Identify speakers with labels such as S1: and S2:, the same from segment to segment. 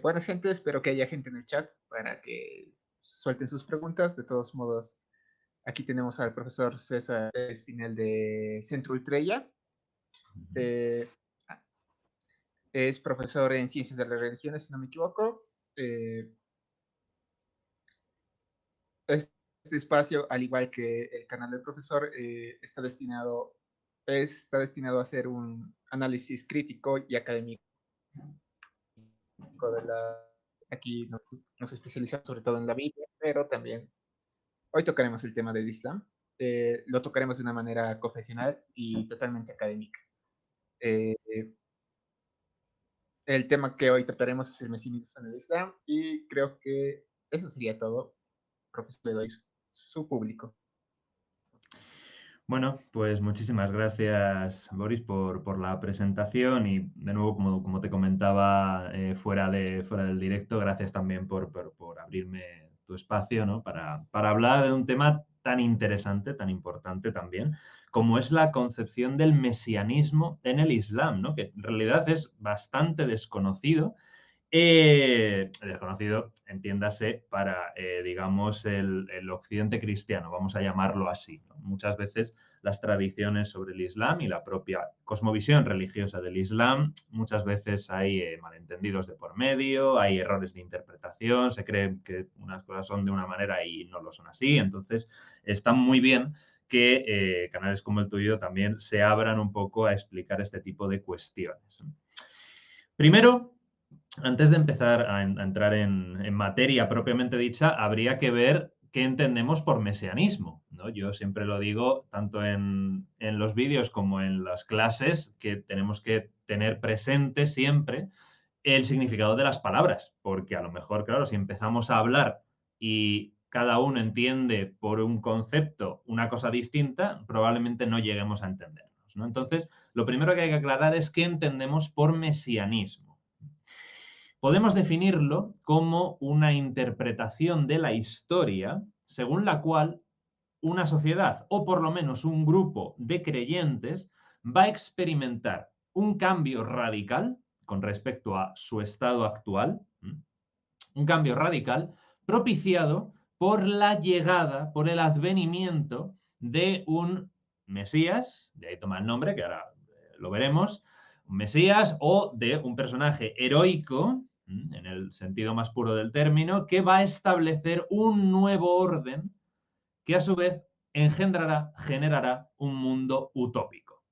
S1: Buenas gente, espero que haya gente en el chat para que suelten sus preguntas. De todos modos, aquí tenemos al profesor César Espinel de Centro Ultrella. Eh, es profesor en Ciencias de las Religiones, si no me equivoco. Eh, este espacio, al igual que el canal del profesor, está destinado a hacer un análisis crítico y académico de la... Aquí nos especializamos sobre todo en la Biblia, pero también hoy tocaremos el tema del Islam. Lo tocaremos de una manera profesional y totalmente académica. Eh, el tema que hoy trataremos es el mesianismo en el Islam y creo que eso sería todo. Profesor, le doy su público.
S2: Bueno, pues muchísimas gracias, Boris, por la presentación y de nuevo, como te comentaba fuera del directo, gracias también por abrirme tu espacio, ¿no? Para hablar de un tema tan interesante, tan importante también, como es la concepción del mesianismo en el Islam, ¿no? Que en realidad es bastante desconocido. Desconocido, entiéndase, para, digamos, el occidente cristiano, vamos a llamarlo así, ¿no? Muchas veces las tradiciones sobre el Islam y la propia cosmovisión religiosa del Islam, muchas veces hay malentendidos de por medio, hay errores de interpretación, se cree que unas cosas son de una manera y no lo son así. Entonces, está muy bien que canales como el tuyo también se abran un poco a explicar este tipo de cuestiones. Primero, antes de empezar a entrar en materia propiamente dicha, habría que ver qué entendemos por mesianismo, ¿no? Yo siempre lo digo, tanto en los vídeos como en las clases, que tenemos que tener presente siempre el significado de las palabras, porque a lo mejor, claro, si empezamos a hablar y cada uno entiende por un concepto una cosa distinta, probablemente no lleguemos a entendernos, ¿no? Entonces, lo primero que hay que aclarar es qué entendemos por mesianismo. Podemos definirlo como una interpretación de la historia según la cual una sociedad, o por lo menos un grupo de creyentes, va a experimentar un cambio radical con respecto a su estado actual, un cambio radical propiciado por la llegada, por el advenimiento de un Mesías, de ahí toma el nombre, que ahora lo veremos, un Mesías o de un personaje heroico, en el sentido más puro del término, que va a establecer un nuevo orden que a su vez generará un mundo utópico.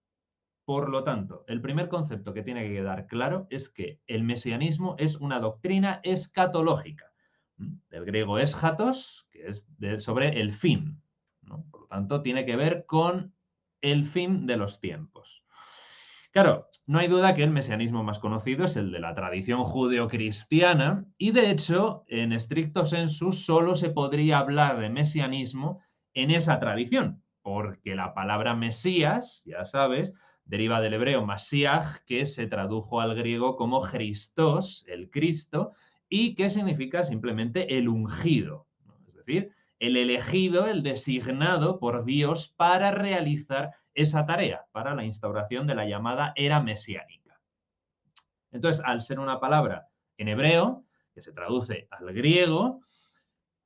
S2: Por lo tanto, el primer concepto que tiene que quedar claro es que el mesianismo es una doctrina escatológica, del griego eschatos, que es sobre el fin, ¿no? Por lo tanto, tiene que ver con el fin de los tiempos. Claro, no hay duda que el mesianismo más conocido es el de la tradición judeocristiana y de hecho, en estricto sensu, solo se podría hablar de mesianismo en esa tradición, porque la palabra Mesías, ya sabes, deriva del hebreo Mashiach, que se tradujo al griego como Christos, el Cristo, y que significa simplemente el ungido, ¿no? Es decir, el elegido, el designado por Dios para realizar esa tarea, para la instauración de la llamada era mesiánica. Entonces, al ser una palabra en hebreo, que se traduce al griego,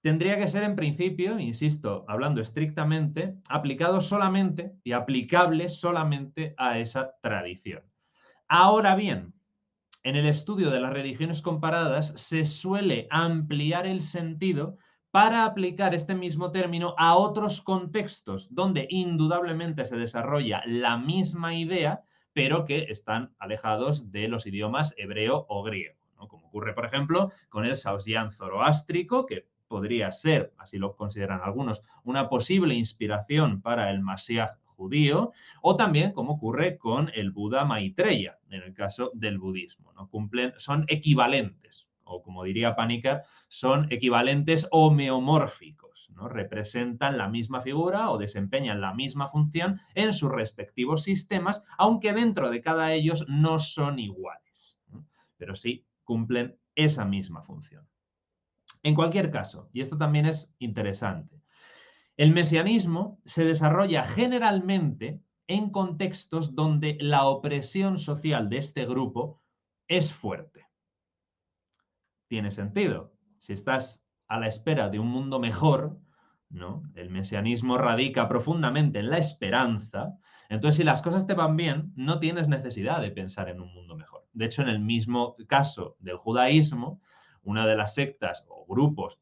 S2: tendría que ser en principio, insisto, hablando estrictamente, aplicado solamente y aplicable solamente a esa tradición. Ahora bien, en el estudio de las religiones comparadas se suele ampliar el sentido para aplicar este mismo término a otros contextos donde indudablemente se desarrolla la misma idea, pero que están alejados de los idiomas hebreo o griego, ¿no? Como ocurre, por ejemplo, con el saosyan zoroástrico, que podría ser, así lo consideran algunos, una posible inspiración para el Mashiach judío, o también como ocurre con el Buda Maitreya, en el caso del budismo, ¿no? Son equivalentes, o como diría Panikar, son equivalentes homeomórficos, ¿no? Representan la misma figura o desempeñan la misma función en sus respectivos sistemas, aunque dentro de cada ellos no son iguales, ¿no? Pero sí cumplen esa misma función. En cualquier caso, y esto también es interesante, el mesianismo se desarrolla generalmente en contextos donde la opresión social de este grupo es fuerte. tiene sentido. Si estás a la espera de un mundo mejor, ¿no? El mesianismo radica profundamente en la esperanza. Entonces, si las cosas te van bien, no tienes necesidad de pensar en un mundo mejor. De hecho, en el mismo caso del judaísmo, una de las sectas o grupos,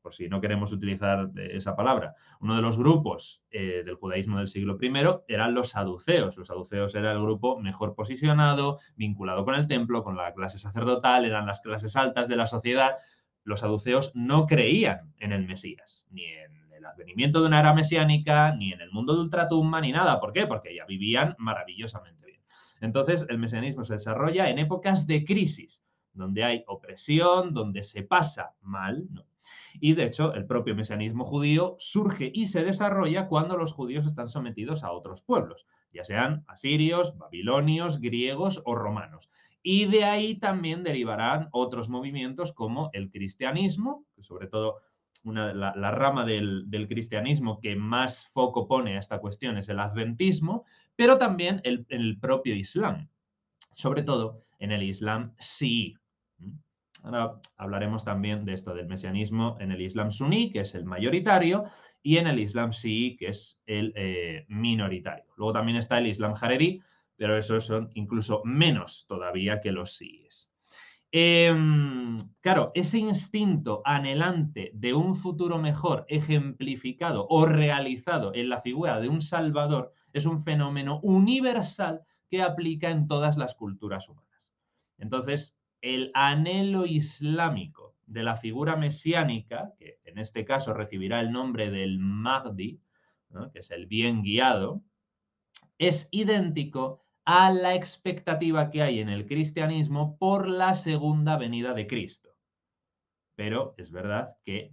S2: por si no queremos utilizar esa palabra, uno de los grupos del judaísmo del siglo I eran los saduceos. Los saduceos era el grupo mejor posicionado, vinculado con el templo, con la clase sacerdotal, eran las clases altas de la sociedad. Los saduceos no creían en el Mesías, ni en el advenimiento de una era mesiánica, ni en el mundo de ultratumba, ni nada. ¿Por qué? Porque ya vivían maravillosamente bien. Entonces, el mesianismo se desarrolla en épocas de crisis, donde hay opresión, donde se pasa mal, ¿no? Y de hecho, el propio mesianismo judío surge y se desarrolla cuando los judíos están sometidos a otros pueblos, ya sean asirios, babilonios, griegos o romanos. Y de ahí también derivarán otros movimientos como el cristianismo, que sobre todo la rama del cristianismo que más foco pone a esta cuestión es el adventismo, pero también el propio Islam, sobre todo en el Islam sií. Ahora hablaremos también de esto del mesianismo en el Islam suní, que es el mayoritario, y en el Islam sií, que es el minoritario. Luego también está el Islam jaredí, pero esos son incluso menos todavía que los siíes. Claro, ese instinto anhelante de un futuro mejor ejemplificado o realizado en la figura de un Salvador es un fenómeno universal que aplica en todas las culturas humanas. Entonces, el anhelo islámico de la figura mesiánica, que en este caso recibirá el nombre del Mahdi, ¿no?, que es el bien guiado, es idéntico a la expectativa que hay en el cristianismo por la segunda venida de Cristo. Pero es verdad que,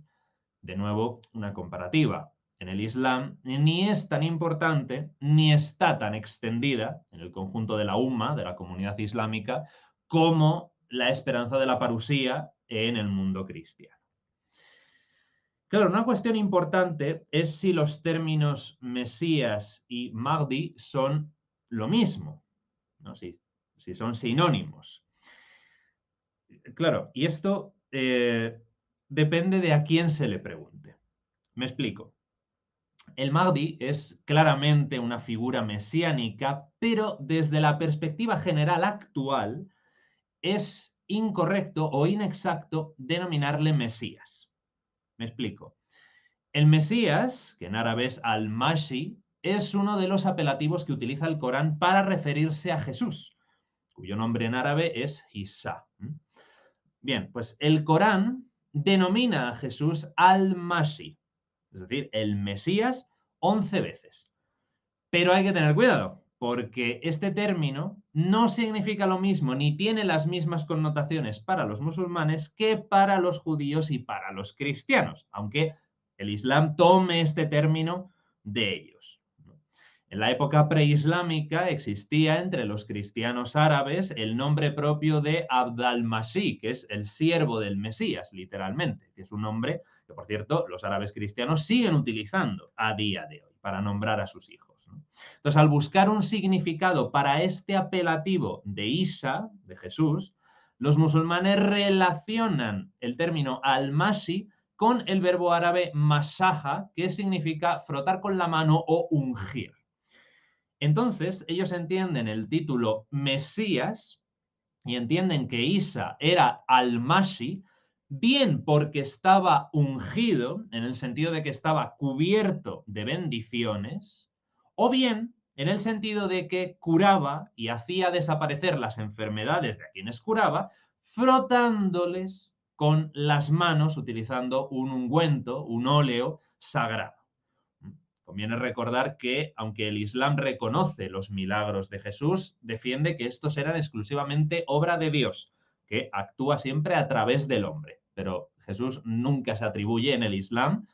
S2: de nuevo, una comparativa. En el Islam ni es tan importante ni está tan extendida en el conjunto de la umma, de la comunidad islámica, como la esperanza de la parusía en el mundo cristiano. Claro, una cuestión importante es si los términos Mesías y Mahdi son lo mismo, ¿no? Si son sinónimos. Claro, y esto depende de a quién se le pregunte. Me explico. El Mahdi es claramente una figura mesiánica, pero desde la perspectiva general actual es incorrecto o inexacto denominarle Mesías. Me explico. El Mesías, que en árabe es al-Mashi, es uno de los apelativos que utiliza el Corán para referirse a Jesús, cuyo nombre en árabe es Isa. Bien, pues el Corán denomina a Jesús al-Mashi, es decir, el Mesías, 11 veces. Pero hay que tener cuidado, porque este término no significa lo mismo ni tiene las mismas connotaciones para los musulmanes que para los judíos y para los cristianos, aunque el Islam tome este término de ellos. En la época preislámica existía entre los cristianos árabes el nombre propio de Abd al-Masih, que es el siervo del Mesías, literalmente, que es un nombre que, por cierto, los árabes cristianos siguen utilizando a día de hoy para nombrar a sus hijos, ¿no? Entonces, al buscar un significado para este apelativo de Isa, de Jesús, los musulmanes relacionan el término al-Masih con el verbo árabe masaja, que significa frotar con la mano o ungir. Entonces, ellos entienden el título Mesías y entienden que Isa era al-Mashi, bien porque estaba ungido, en el sentido de que estaba cubierto de bendiciones, o bien en el sentido de que curaba y hacía desaparecer las enfermedades de a quienes curaba, frotándoles con las manos utilizando un ungüento, un óleo sagrado. Conviene recordar que, aunque el Islam reconoce los milagros de Jesús, defiende que estos eran exclusivamente obra de Dios, que actúa siempre a través del hombre. Pero Jesús nunca se atribuye en el Islam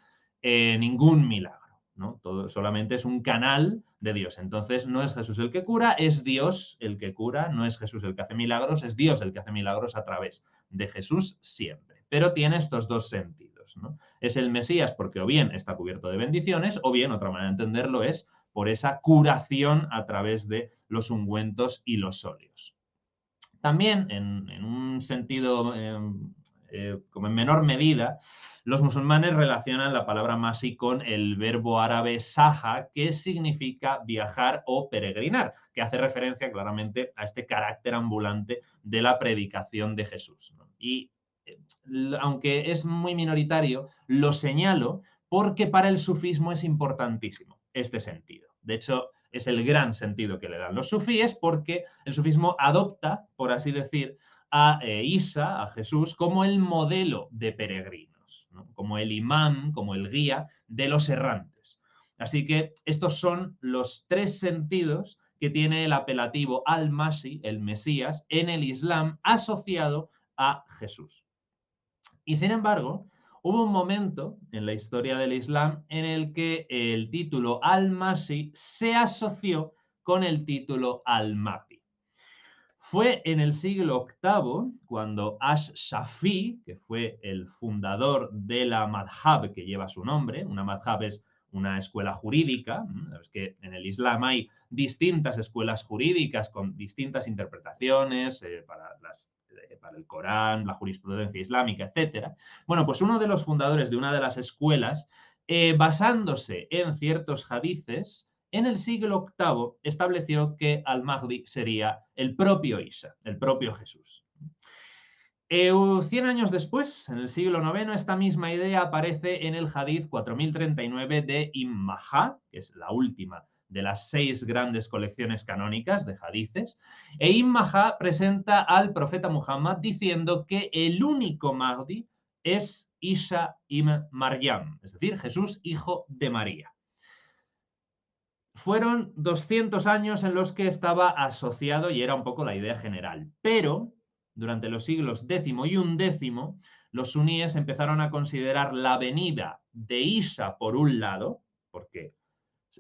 S2: ningún milagro, ¿no? Todo solamente es un canal de Dios. Entonces, no es Jesús el que cura, es Dios el que cura, no es Jesús el que hace milagros, es Dios el que hace milagros a través de Jesús siempre. Pero tiene estos dos sentidos, ¿no? Es el Mesías porque o bien está cubierto de bendiciones, o bien, otra manera de entenderlo es por esa curación a través de los ungüentos y los óleos. También, en un sentido como en menor medida, los musulmanes relacionan la palabra masi con el verbo árabe saha, que significa viajar o peregrinar, que hace referencia claramente a este carácter ambulante de la predicación de Jesús, ¿no? Y aunque es muy minoritario, lo señalo porque para el sufismo es importantísimo este sentido. De hecho, es el gran sentido que le dan los sufíes, porque el sufismo adopta, por así decir, a Isa, a Jesús, como el modelo de peregrinos, ¿no? Como el imán, como el guía de los errantes. Así que estos son los tres sentidos que tiene el apelativo al-Masi, el Mesías, en el Islam asociado a Jesús. Y sin embargo, hubo un momento en la historia del Islam en el que el título al-Masi se asoció con el título al-Mahdi. Fue en el siglo VIII cuando Ash-Shafi, que fue el fundador de la madhab que lleva su nombre, una madhab es una escuela jurídica, es que en el Islam hay distintas escuelas jurídicas con distintas interpretaciones para el Corán, la jurisprudencia islámica, etc. Bueno, pues uno de los fundadores de una de las escuelas, basándose en ciertos hadices, en el siglo VIII estableció que al-Mahdi sería el propio Isa, el propio Jesús. 100 años después, en el siglo IX, esta misma idea aparece en el Hadith 4039 de Ibn Majah, que es la última de las 6 grandes colecciones canónicas de hadices, e Ibn Majah presenta al profeta Muhammad diciendo que el único Mahdi es Isa ibn Maryam, es decir, Jesús, hijo de María. Fueron 200 años en los que estaba asociado y era un poco la idea general, pero durante los siglos X y XI, los suníes empezaron a considerar la venida de Isa por un lado, porque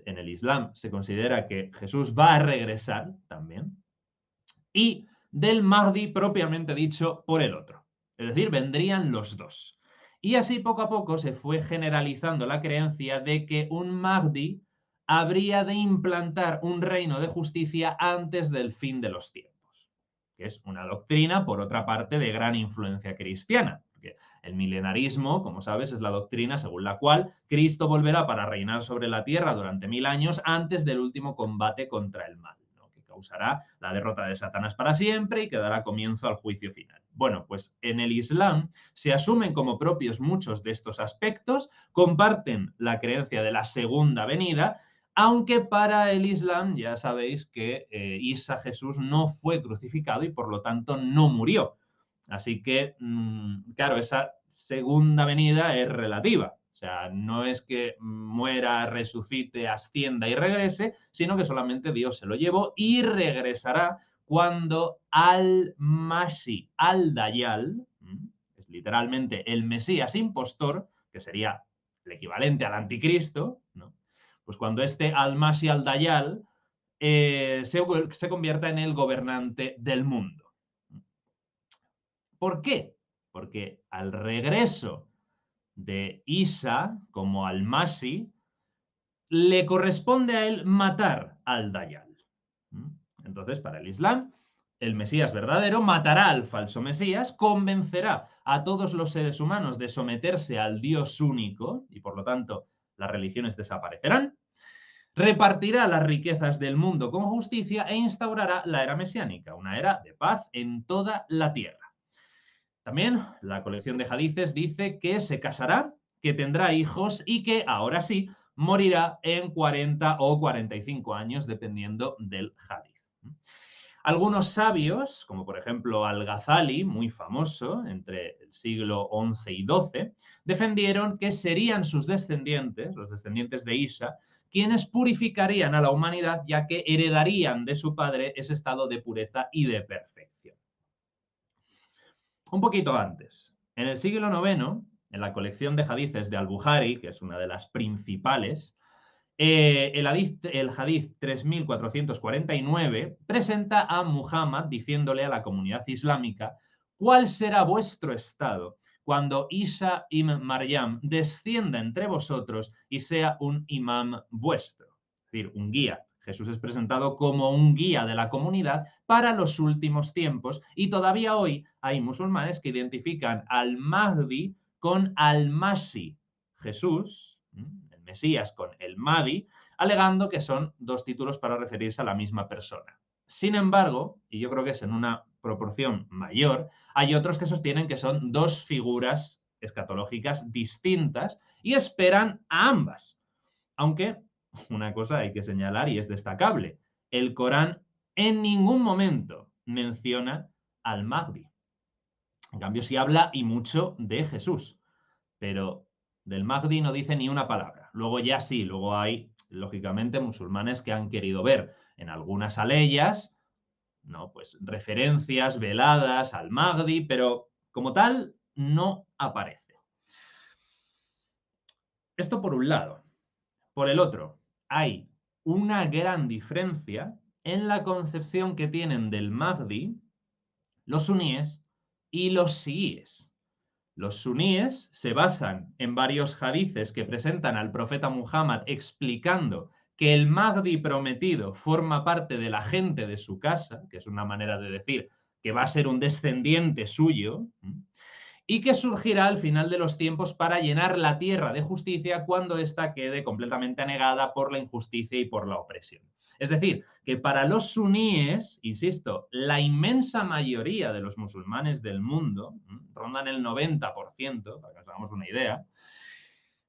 S2: en el Islam se considera que Jesús va a regresar también, y del Mahdi propiamente dicho por el otro. Es decir, vendrían los dos. Y así poco a poco se fue generalizando la creencia de que un Mahdi habría de implantar un reino de justicia antes del fin de los tiempos, que es una doctrina, por otra parte, de gran influencia cristiana. Porque el milenarismo, como sabes, es la doctrina según la cual Cristo volverá para reinar sobre la tierra durante 1000 años antes del último combate contra el mal, ¿no? Que causará la derrota de Satanás para siempre y que dará comienzo al juicio final. Bueno, pues en el Islam se asumen como propios muchos de estos aspectos, comparten la creencia de la segunda venida, aunque para el Islam ya sabéis que Isa Jesús no fue crucificado y por lo tanto no murió. Así que, claro, esa segunda venida es relativa. O sea, no es que muera, resucite, ascienda y regrese, sino que solamente Dios se lo llevó y regresará cuando al-Mashi, al-Dayal, es literalmente el Mesías impostor, que sería el equivalente al anticristo, ¿no? Pues cuando este al-Mashi al-Dayal se convierta en el gobernante del mundo. ¿Por qué? Porque al regreso de Isa como al-Masi, le corresponde a él matar al Dayal. Entonces, para el Islam, el Mesías verdadero matará al falso Mesías, convencerá a todos los seres humanos de someterse al Dios único y, por lo tanto, las religiones desaparecerán, repartirá las riquezas del mundo con justicia e instaurará la era mesiánica, una era de paz en toda la tierra. También la colección de hadices dice que se casará, que tendrá hijos y que, ahora sí, morirá en 40 o 45 años, dependiendo del hadith. Algunos sabios, como por ejemplo Al-Ghazali, muy famoso, entre el siglo XI y XII, defendieron que serían sus descendientes, los descendientes de Isa, quienes purificarían a la humanidad, ya que heredarían de su padre ese estado de pureza y de perfección. Un poquito antes, en el siglo IX, en la colección de hadices de Al-Bukhari, que es una de las principales, el hadith 3449 presenta a Muhammad diciéndole a la comunidad islámica: ¿cuál será vuestro estado cuando Isa ibn Maryam descienda entre vosotros y sea un imam vuestro? Es decir, un guía. Jesús es presentado como un guía de la comunidad para los últimos tiempos y todavía hoy hay musulmanes que identifican al Mahdi con al-Masi, Jesús, el Mesías, con el Mahdi, alegando que son dos títulos para referirse a la misma persona. Sin embargo, y yo creo que es en una proporción mayor, hay otros que sostienen que son dos figuras escatológicas distintas y esperan a ambas. Aunque una cosa hay que señalar y es destacable, el Corán en ningún momento menciona al Mahdi. En cambio, sí habla y mucho de Jesús, pero del Mahdi no dice ni una palabra. Luego ya sí, luego hay, lógicamente, musulmanes que han querido ver en algunas aleyas, ¿no? Pues referencias veladas al Mahdi, pero como tal no aparece. Esto por un lado. Por el otro, hay una gran diferencia en la concepción que tienen del Mahdi los suníes y los chiíes. Los suníes se basan en varios hadices que presentan al profeta Muhammad explicando que el Mahdi prometido forma parte de la gente de su casa, que es una manera de decir que va a ser un descendiente suyo, y que surgirá al final de los tiempos para llenar la tierra de justicia cuando ésta quede completamente anegada por la injusticia y por la opresión. Es decir, que para los suníes, insisto, la inmensa mayoría de los musulmanes del mundo, rondan el 90%, para que nos hagamos una idea,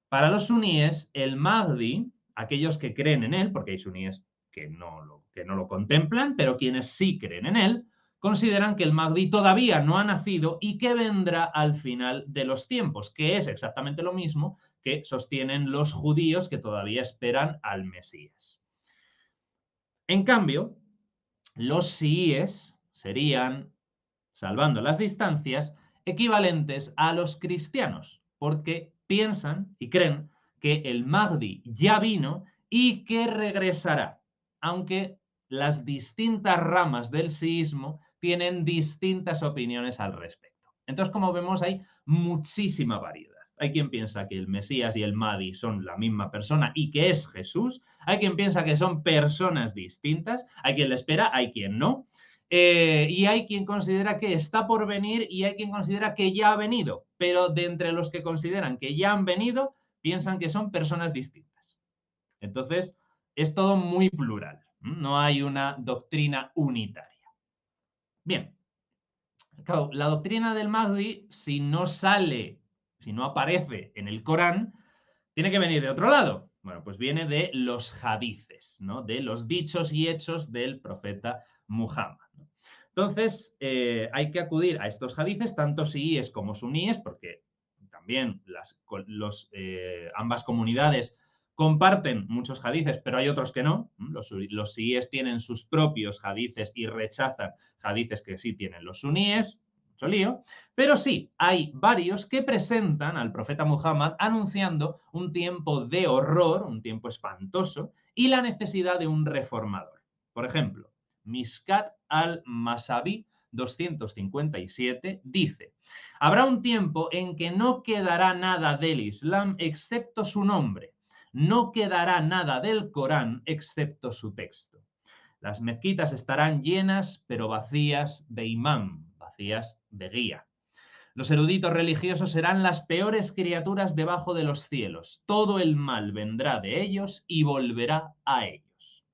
S2: para los suníes, el Mahdi, aquellos que creen en él, porque hay suníes que no lo contemplan, pero quienes sí creen en él, consideran que el Mahdi todavía no ha nacido y que vendrá al final de los tiempos, que es exactamente lo mismo que sostienen los judíos que todavía esperan al Mesías. En cambio, los chiíes serían, salvando las distancias, equivalentes a los cristianos, porque piensan y creen que el Mahdi ya vino y que regresará, aunque las distintas ramas del chiismo tienen distintas opiniones al respecto. Entonces, como vemos, hay muchísima variedad. Hay quien piensa que el Mesías y el Mahdi son la misma persona y que es Jesús. Hay quien piensa que son personas distintas. Hay quien le espera, hay quien no. Y hay quien considera que está por venir y hay quien considera que ya ha venido. Pero de entre los que consideran que ya han venido, piensan que son personas distintas. Entonces, es todo muy plural. No hay una doctrina unitaria. Bien, claro, la doctrina del Mahdi, si no aparece en el Corán, tiene que venir de otro lado. Bueno, pues viene de los hadices, ¿no? De los dichos y hechos del profeta Muhammad. Entonces, hay que acudir a estos hadices, tanto chiíes como suníes, porque también ambas comunidades comparten muchos hadices, pero hay otros que no. Los chiíes tienen sus propios hadices y rechazan hadices que sí tienen los suníes, mucho lío, pero sí, hay varios que presentan al profeta Muhammad anunciando un tiempo de horror, un tiempo espantoso, y la necesidad de un reformador. Por ejemplo, Mishkat al-Masabi 257 dice: habrá un tiempo en que no quedará nada del Islam excepto su nombre, no quedará nada del Corán excepto su texto. Las mezquitas estarán llenas pero vacías de imán, vacías de guía. Los eruditos religiosos serán las peores criaturas debajo de los cielos. Todo el mal vendrá de ellos y volverá a ellos.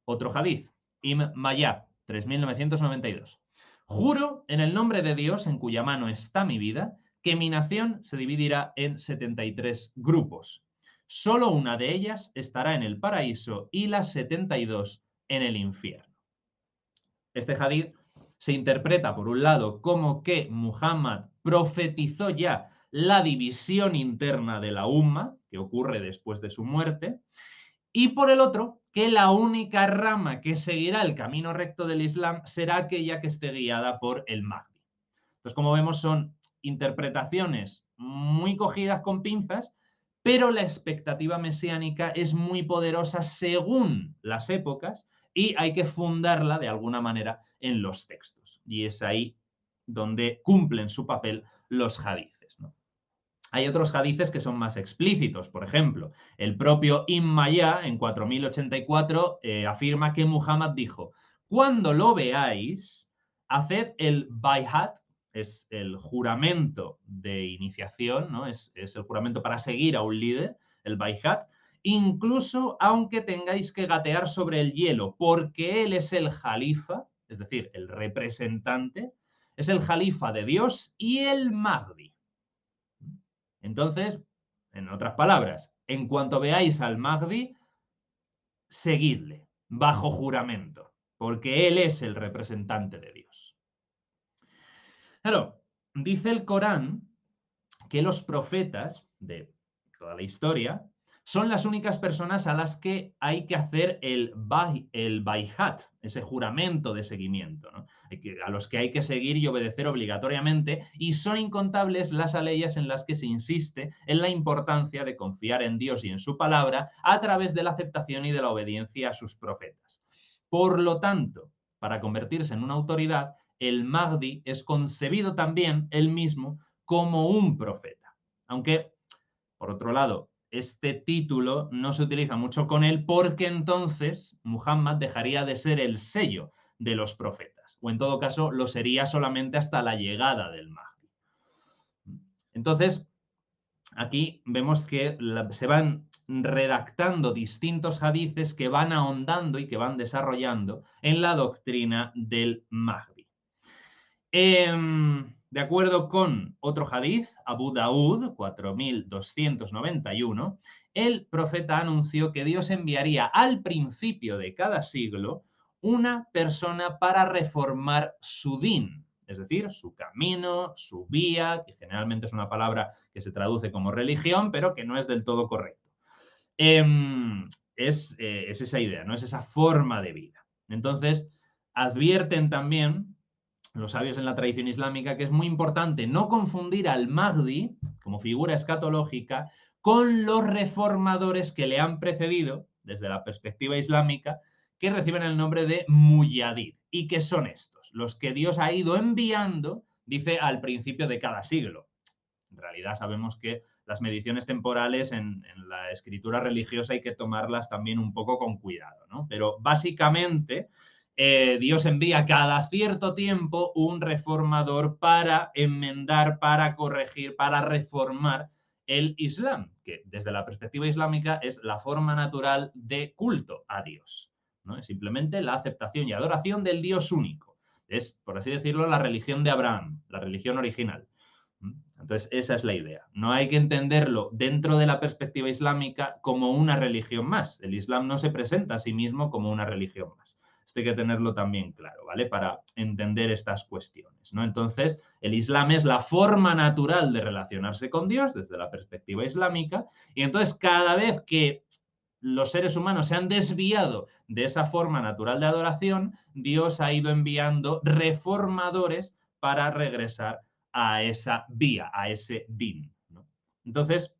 S2: Otro hadiz, Ibn Mayah, 3992. Juro en el nombre de Dios, en cuya mano está mi vida, que mi nación se dividirá en 73 grupos. Solo una de ellas estará en el paraíso y las 72 en el infierno. Este hadith se interpreta, por un lado, como que Muhammad profetizó ya la división interna de la umma, que ocurre después de su muerte, y por el otro, que la única rama que seguirá el camino recto del Islam será aquella que esté guiada por el Mahdi. Entonces, como vemos, son interpretaciones muy cogidas con pinzas, pero la expectativa mesiánica es muy poderosa según las épocas y hay que fundarla de alguna manera en los textos. Y es ahí donde cumplen su papel los hadices, ¿no? Hay otros hadices que son más explícitos. Por ejemplo, el propio Ibn Majah, en 4084, afirma que Muhammad dijo: cuando lo veáis, haced el bayhat, es el juramento de iniciación, ¿no? Es el juramento para seguir a un líder, el bayhat, incluso aunque tengáis que gatear sobre el hielo, porque él es el jalifa, es decir, el representante, es el jalifa de Dios y el Mahdi. Entonces, en otras palabras, en cuanto veáis al Mahdi, seguidle, bajo juramento, porque él es el representante de Dios. Claro, dice el Corán que los profetas de toda la historia son las únicas personas a las que hay que hacer el bayhat, ese juramento de seguimiento, ¿no? A los que hay que seguir y obedecer obligatoriamente, y son incontables las aleyas en las que se insiste en la importancia de confiar en Dios y en su palabra a través de la aceptación y de la obediencia a sus profetas. Por lo tanto, para convertirse en una autoridad, el Mahdi es concebido también él mismo como un profeta. Aunque, por otro lado, este título no se utiliza mucho con él porque entonces Muhammad dejaría de ser el sello de los profetas, o en todo caso lo sería solamente hasta la llegada del Mahdi. Entonces, aquí vemos que se van redactando distintos hadices que van ahondando y que van desarrollando en la doctrina del Mahdi. De acuerdo con otro hadith, Abu Daud, 4291, el profeta anunció que Dios enviaría al principio de cada siglo una persona para reformar su din, es decir, su camino, su vía, que generalmente es una palabra que se traduce como religión, pero que no es del todo correcto. Es esa idea, ¿no? Es esa forma de vida. Entonces, advierten también los sabios en la tradición islámica que es muy importante no confundir al Mahdi como figura escatológica con los reformadores que le han precedido desde la perspectiva islámica, que reciben el nombre de Muyadid. ¿Y qué son estos? Los que Dios ha ido enviando, dice, al principio de cada siglo. En realidad sabemos que las mediciones temporales en la escritura religiosa hay que tomarlas también un poco con cuidado, ¿no? Pero básicamente Dios envía cada cierto tiempo un reformador para enmendar, para corregir, para reformar el Islam, que desde la perspectiva islámica es la forma natural de culto a Dios, ¿no? Es simplemente la aceptación y adoración del Dios único. Es, por así decirlo, la religión de Abraham, la religión original. Entonces, esa es la idea. No hay que entenderlo dentro de la perspectiva islámica como una religión más. El Islam no se presenta a sí mismo como una religión más. Esto hay que tenerlo también claro, ¿vale? Para entender estas cuestiones, ¿no? Entonces, el Islam es la forma natural de relacionarse con Dios desde la perspectiva islámica, y entonces cada vez que los seres humanos se han desviado de esa forma natural de adoración, Dios ha ido enviando reformadores para regresar a esa vía, a ese din, ¿no? Entonces,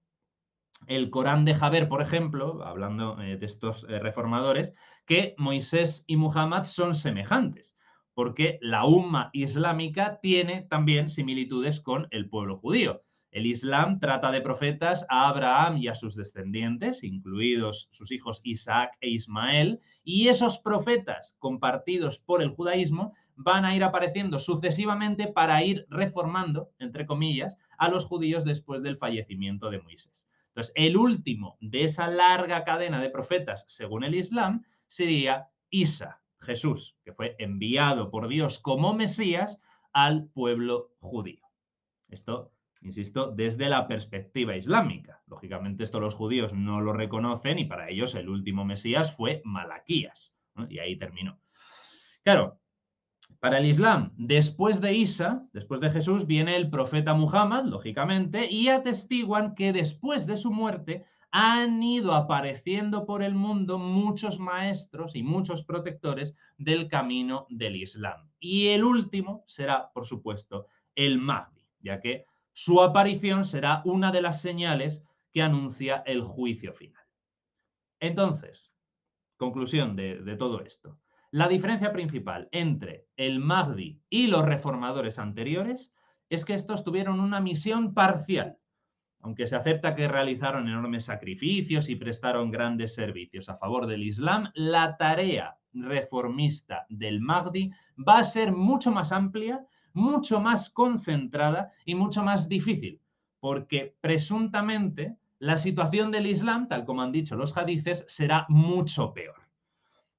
S2: el Corán deja ver, por ejemplo, hablando de estos reformadores, que Moisés y Muhammad son semejantes, porque la umma islámica tiene también similitudes con el pueblo judío. El Islam trata de profetas a Abraham y a sus descendientes, incluidos sus hijos Isaac e Ismael, y esos profetas compartidos por el judaísmo van a ir apareciendo sucesivamente para ir reformando, entre comillas, a los judíos después del fallecimiento de Moisés. Entonces, el último de esa larga cadena de profetas, según el Islam, sería Isa, Jesús, que fue enviado por Dios como Mesías al pueblo judío. Esto, insisto, desde la perspectiva islámica. Lógicamente, esto los judíos no lo reconocen y para ellos el último Mesías fue Malaquías, ¿no? Y ahí terminó. Claro, para el Islam, después de Isa, después de Jesús, viene el profeta Muhammad, lógicamente, y atestiguan que después de su muerte han ido apareciendo por el mundo muchos maestros y muchos protectores del camino del Islam. Y el último será, por supuesto, el Mahdi, ya que su aparición será una de las señales que anuncia el juicio final. Entonces, conclusión de todo esto. La diferencia principal entre el Mahdi y los reformadores anteriores es que estos tuvieron una misión parcial. aunque se acepta que realizaron enormes sacrificios y prestaron grandes servicios a favor del Islam, la tarea reformista del Mahdi va a ser mucho más amplia, mucho más concentrada y mucho más difícil, porque presuntamente la situación del Islam, tal como han dicho los hadices, será mucho peor.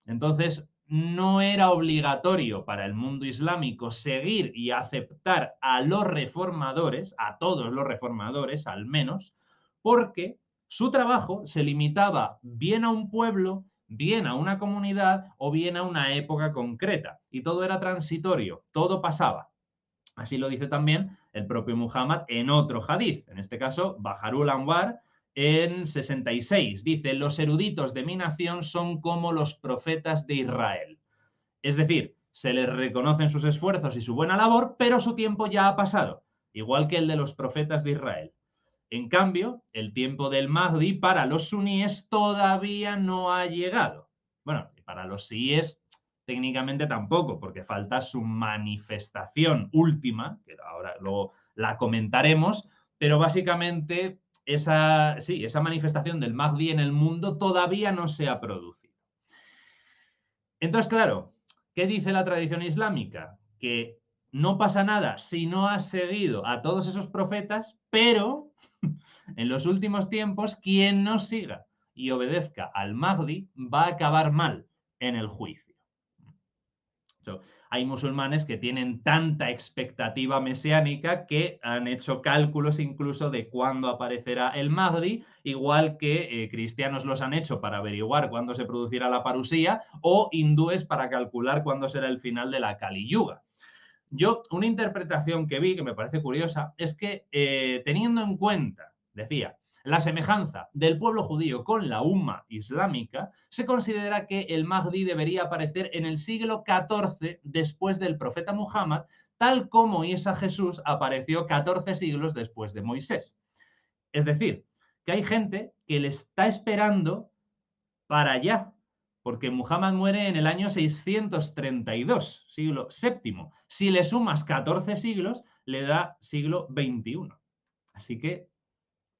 S2: Entonces, no era obligatorio para el mundo islámico seguir y aceptar a los reformadores, a todos los reformadores al menos, porque su trabajo se limitaba bien a un pueblo, bien a una comunidad o bien a una época concreta. Y todo era transitorio, todo pasaba. Así lo dice también el propio Muhammad en otro hadith, en este caso Baharul Anwar, en 66. Dice, los eruditos de mi nación son como los profetas de Israel. Es decir, se les reconocen sus esfuerzos y su buena labor, pero su tiempo ya ha pasado, igual que el de los profetas de Israel. En cambio, el tiempo del Mahdi para los suníes todavía no ha llegado. Bueno, para los síes técnicamente tampoco, porque falta su manifestación última, que ahora luego la comentaremos, pero básicamente esa manifestación del Mahdi en el mundo todavía no se ha producido. Entonces, claro, ¿qué dice la tradición islámica? Que no pasa nada si no has seguido a todos esos profetas, pero en los últimos tiempos, quien no siga y obedezca al Mahdi va a acabar mal en el juicio. Hay musulmanes que tienen tanta expectativa mesiánica que han hecho cálculos incluso de cuándo aparecerá el Mahdi, igual que cristianos los han hecho para averiguar cuándo se producirá la parusía o hindúes para calcular cuándo será el final de la Kali Yuga. Yo, una interpretación que vi, que me parece curiosa, es que teniendo en cuenta, decía, la semejanza del pueblo judío con la umma islámica, se considera que el Mahdi debería aparecer en el siglo XIV después del profeta Muhammad, tal como Isa Jesús apareció 14 siglos después de Moisés. Es decir, que hay gente que le está esperando para allá, porque Muhammad muere en el año 632, siglo VII. Si le sumas 14 siglos, le da siglo XXI. Así que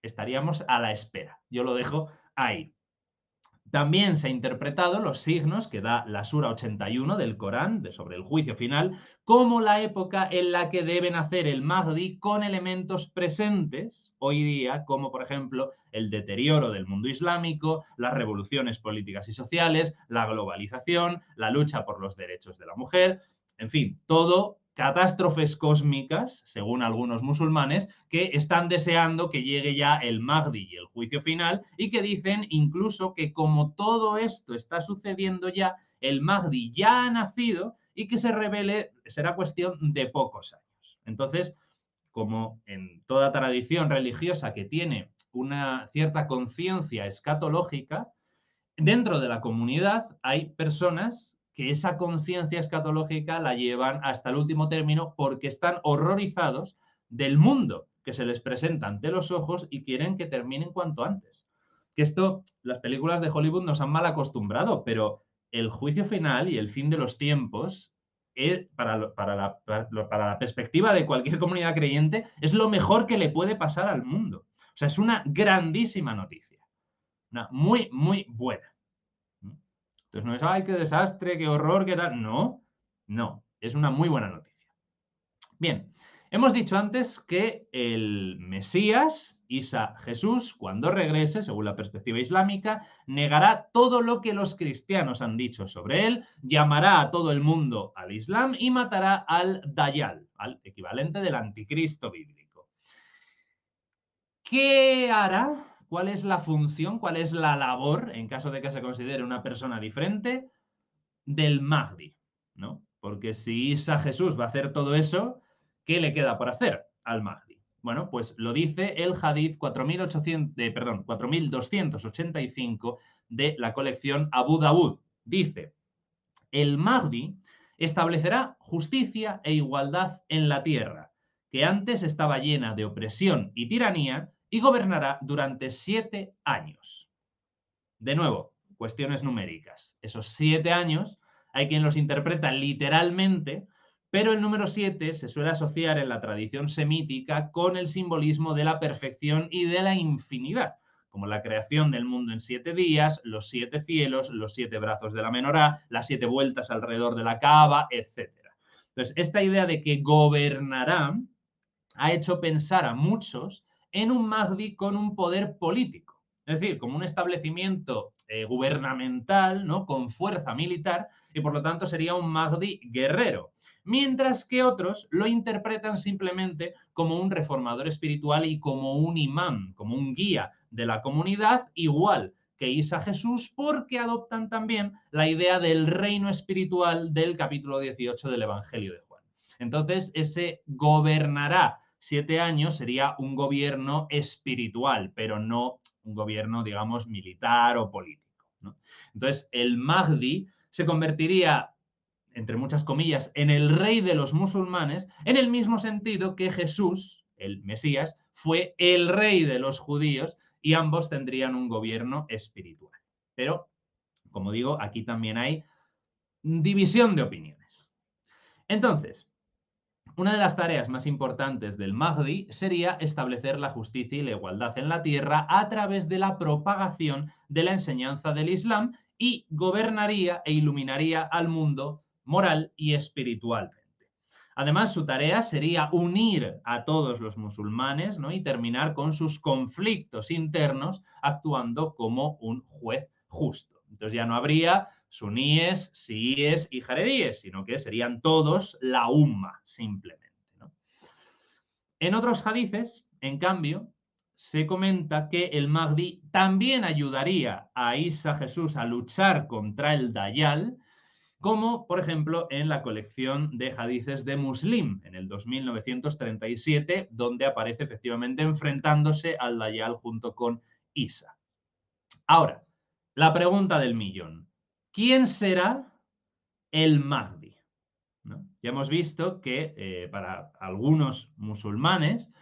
S2: estaríamos a la espera. Yo lo dejo ahí. También se ha interpretado los signos que da la Sura 81 del Corán sobre el juicio final como la época en la que debe nacer el Mahdi con elementos presentes hoy día, como por ejemplo el deterioro del mundo islámico, las revoluciones políticas y sociales, la globalización, la lucha por los derechos de la mujer, en fin, todo catástrofes cósmicas, según algunos musulmanes, que están deseando que llegue ya el Mahdi y el juicio final y que dicen incluso que como todo esto está sucediendo ya, el Mahdi ya ha nacido y que se revele será cuestión de pocos años. Entonces, como en toda tradición religiosa que tiene una cierta conciencia escatológica, dentro de la comunidad hay personas que esa conciencia escatológica la llevan hasta el último término porque están horrorizados del mundo que se les presenta ante los ojos y quieren que termine cuanto antes. Que esto, las películas de Hollywood nos han mal acostumbrado, pero el juicio final y el fin de los tiempos, para la perspectiva de cualquier comunidad creyente, es lo mejor que le puede pasar al mundo. O sea, es una grandísima noticia. Una muy, muy buena. Entonces no es, ay, qué desastre, qué horror, qué tal. No, no, es una muy buena noticia. Bien, hemos dicho antes que el Mesías, Isa Jesús, cuando regrese, según la perspectiva islámica, negará todo lo que los cristianos han dicho sobre él, llamará a todo el mundo al Islam y matará al Dayal, al equivalente del anticristo bíblico. ¿Qué hará? ¿Cuál es la función? ¿Cuál es la labor, en caso de que se considere una persona diferente, del Mahdi? ¿No? Porque si Isa Jesús va a hacer todo eso, ¿qué le queda por hacer al Mahdi? Bueno, pues lo dice el Hadith 4285 de la colección Abu Dawud. Dice, el Mahdi establecerá justicia e igualdad en la tierra, que antes estaba llena de opresión y tiranía, y gobernará durante 7 años. De nuevo, cuestiones numéricas. Esos 7 años hay quien los interpreta literalmente pero el número 7 se suele asociar en la tradición semítica con el simbolismo de la perfección y de la infinidad, como la creación del mundo en 7 días, los 7 cielos, los 7 brazos de la menorá, las 7 vueltas alrededor de la Kaaba, etc. Entonces, esta idea de que gobernará ha hecho pensar a muchos en un Mahdi con un poder político, es decir, como un establecimiento gubernamental, ¿no?, con fuerza militar, y por lo tanto sería un Mahdi guerrero, mientras que otros lo interpretan simplemente como un reformador espiritual y como un imán, como un guía de la comunidad, igual que Isa Jesús, porque adoptan también la idea del reino espiritual del capítulo 18 del Evangelio de Juan. Entonces, ese gobernará 7 años sería un gobierno espiritual, pero no un gobierno, digamos, militar o político, ¿no? Entonces, el Mahdi se convertiría, entre muchas comillas, en el rey de los musulmanes, en el mismo sentido que Jesús, el Mesías, fue el rey de los judíos, y ambos tendrían un gobierno espiritual. Pero, como digo, aquí también hay división de opiniones. Entonces, una de las tareas más importantes del Mahdi sería establecer la justicia y la igualdad en la tierra a través de la propagación de la enseñanza del Islam, y gobernaría e iluminaría al mundo moral y espiritualmente. Además, su tarea sería unir a todos los musulmanes, ¿no?, y terminar con sus conflictos internos, actuando como un juez justo. Entonces ya no habría suníes, siíes y jaredíes, sino que serían todos la umma, simplemente, ¿no? En otros hadices, en cambio, se comenta que el Mahdi también ayudaría a Isa Jesús a luchar contra el Dayjal, como por ejemplo en la colección de hadices de Muslim, en el 2937, donde aparece efectivamente enfrentándose al Dayjal junto con Isa. Ahora, la pregunta del millón: ¿quién será el Mahdi? ¿No? Ya hemos visto que para algunos musulmanes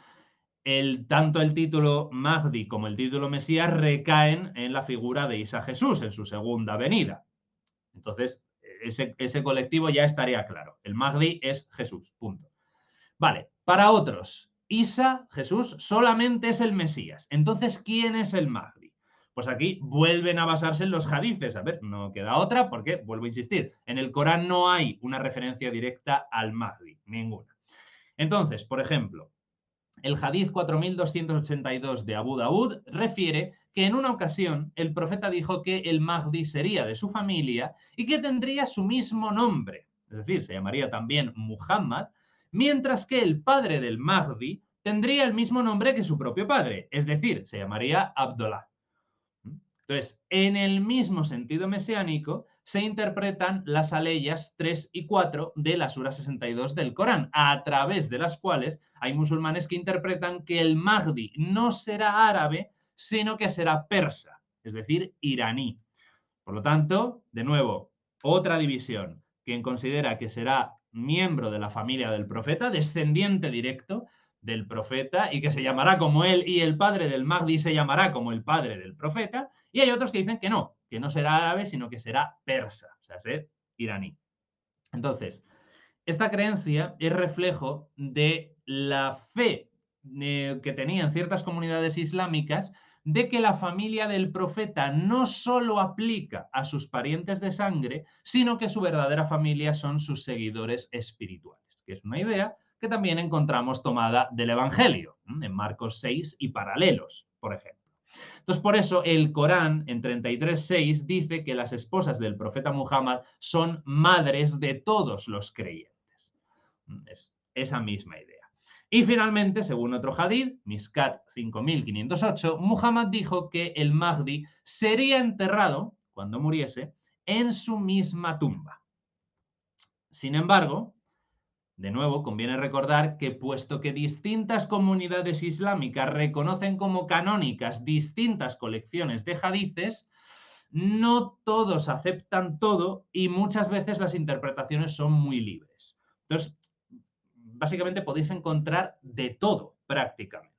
S2: tanto el título Mahdi como el título Mesías recaen en la figura de Isa Jesús en su segunda venida. Entonces, ese colectivo ya estaría claro. El Mahdi es Jesús, punto. Vale, para otros, Isa, Jesús, solamente es el Mesías. Entonces, ¿quién es el Mahdi? Pues aquí vuelven a basarse en los hadices. A ver, no queda otra porque, vuelvo a insistir, en el Corán no hay una referencia directa al Mahdi, ninguna. Entonces, por ejemplo, el hadith 4282 de Abu Daud refiere que en una ocasión el profeta dijo que el Mahdi sería de su familia y que tendría su mismo nombre, es decir, se llamaría también Muhammad, mientras que el padre del Mahdi tendría el mismo nombre que su propio padre, es decir, se llamaría Abdullah. Entonces, en el mismo sentido mesiánico, se interpretan las aleyas 3 y 4 de la Sura 62 del Corán, a través de las cuales hay musulmanes que interpretan que el Mahdi no será árabe, sino que será persa, es decir, iraní. Por lo tanto, de nuevo, otra división. Quien considera que será miembro de la familia del profeta, descendiente directo del profeta, y que se llamará como él, y el padre del Mahdi se llamará como el padre del profeta. Y hay otros que dicen que no será árabe, sino que será persa, o sea, ser iraní. Entonces, esta creencia es reflejo de la fe que tenían ciertas comunidades islámicas de que la familia del profeta no solo aplica a sus parientes de sangre, sino que su verdadera familia son sus seguidores espirituales, que es una idea que también encontramos tomada del Evangelio, en Marcos 6 y paralelos, por ejemplo. Entonces, por eso el Corán, en 33.6, dice que las esposas del profeta Muhammad son madres de todos los creyentes. Es esa misma idea. Y finalmente, según otro hadith, Miskat 5508, Muhammad dijo que el Mahdi sería enterrado, cuando muriese, en su misma tumba. Sin embargo, de nuevo, conviene recordar que, puesto que distintas comunidades islámicas reconocen como canónicas distintas colecciones de hadices, no todos aceptan todo y muchas veces las interpretaciones son muy libres. Entonces, básicamente podéis encontrar de todo prácticamente.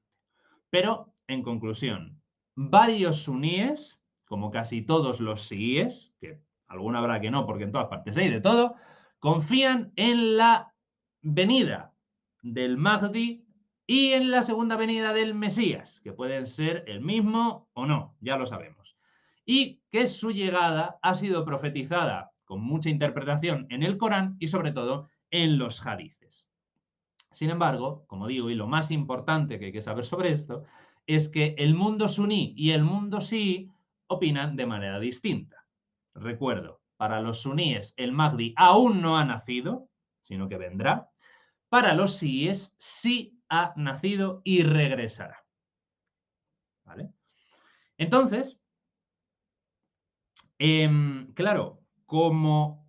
S2: Pero, en conclusión, varios suníes, como casi todos los siíes, que alguna habrá que no, porque en todas partes hay de todo, confían en la venida del Mahdi y en la segunda venida del Mesías, que pueden ser el mismo o no, ya lo sabemos. Y que su llegada ha sido profetizada con mucha interpretación en el Corán y sobre todo en los hadices. Sin embargo, como digo, y lo más importante que hay que saber sobre esto, es que el mundo suní y el mundo chií opinan de manera distinta. Recuerdo, para los suníes el Mahdi aún no ha nacido, sino que vendrá. Para los chiíes sí ha nacido y regresará. ¿Vale? Entonces, claro, como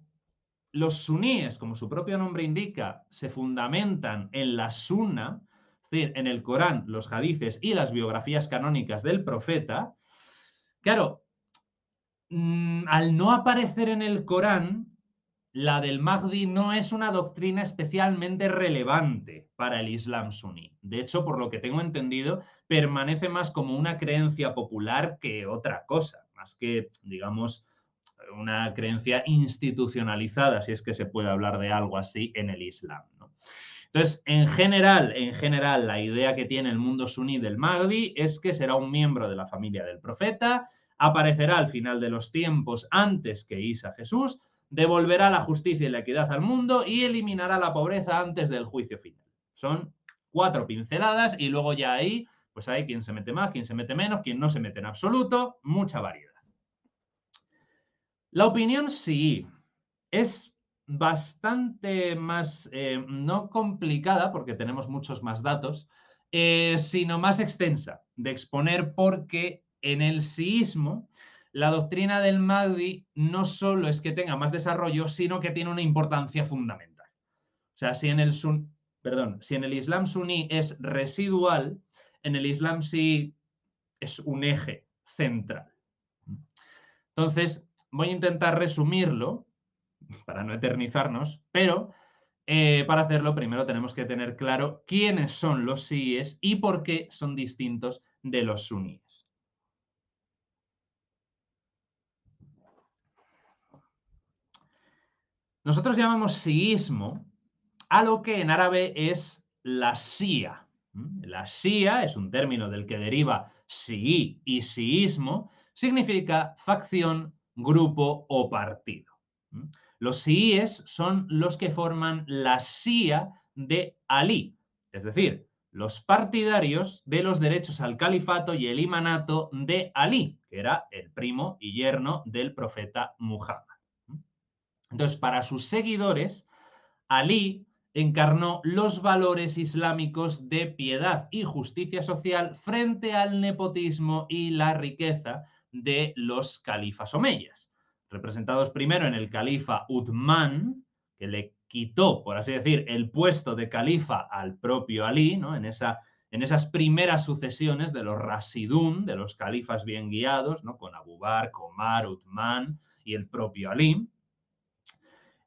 S2: los suníes, como su propio nombre indica, se fundamentan en la sunna, es decir, en el Corán, los hadices y las biografías canónicas del profeta, claro, al no aparecer en el Corán, la del Mahdi no es una doctrina especialmente relevante para el Islam suní. De hecho, por lo que tengo entendido, permanece más como una creencia popular que otra cosa, más que, digamos, una creencia institucionalizada, si es que se puede hablar de algo así en el Islam, ¿no? Entonces, en general, la idea que tiene el mundo suní del Mahdi es que será un miembro de la familia del profeta, aparecerá al final de los tiempos antes que Isa Jesús, devolverá la justicia y la equidad al mundo y eliminará la pobreza antes del juicio final. Son 4 pinceladas y luego ya ahí, pues hay quien se mete más, quien se mete menos, quien no se mete en absoluto, mucha variedad. La opinión sí es bastante más, no complicada, porque tenemos muchos más datos, sino más extensa de exponer, porque en el siísmo la doctrina del Mahdi no solo es que tenga más desarrollo, sino que tiene una importancia fundamental. O sea, si en el Islam suní es residual, en el Islam sí es un eje central. Entonces, voy a intentar resumirlo para no eternizarnos, pero para hacerlo primero tenemos que tener claro quiénes son los chiíes y por qué son distintos de los suníes. Nosotros llamamos chiísmo a lo que en árabe es la shia. La shia es un término del que deriva chií y chiísmo, significa facción, grupo o partido. Los chiíes son los que forman la shia de Alí, es decir, los partidarios de los derechos al califato y el imanato de Alí, que era el primo y yerno del profeta Muhammad. Entonces, para sus seguidores, Alí encarnó los valores islámicos de piedad y justicia social frente al nepotismo y la riqueza de los califas omeyas, representados primero en el califa Uthman, que le quitó, por así decir, el puesto de califa al propio Alí, ¿no? En esas primeras sucesiones de los Rasidún, de los califas bien guiados, ¿no? Con Abu Bakr, Omar, Uthman y el propio Alí.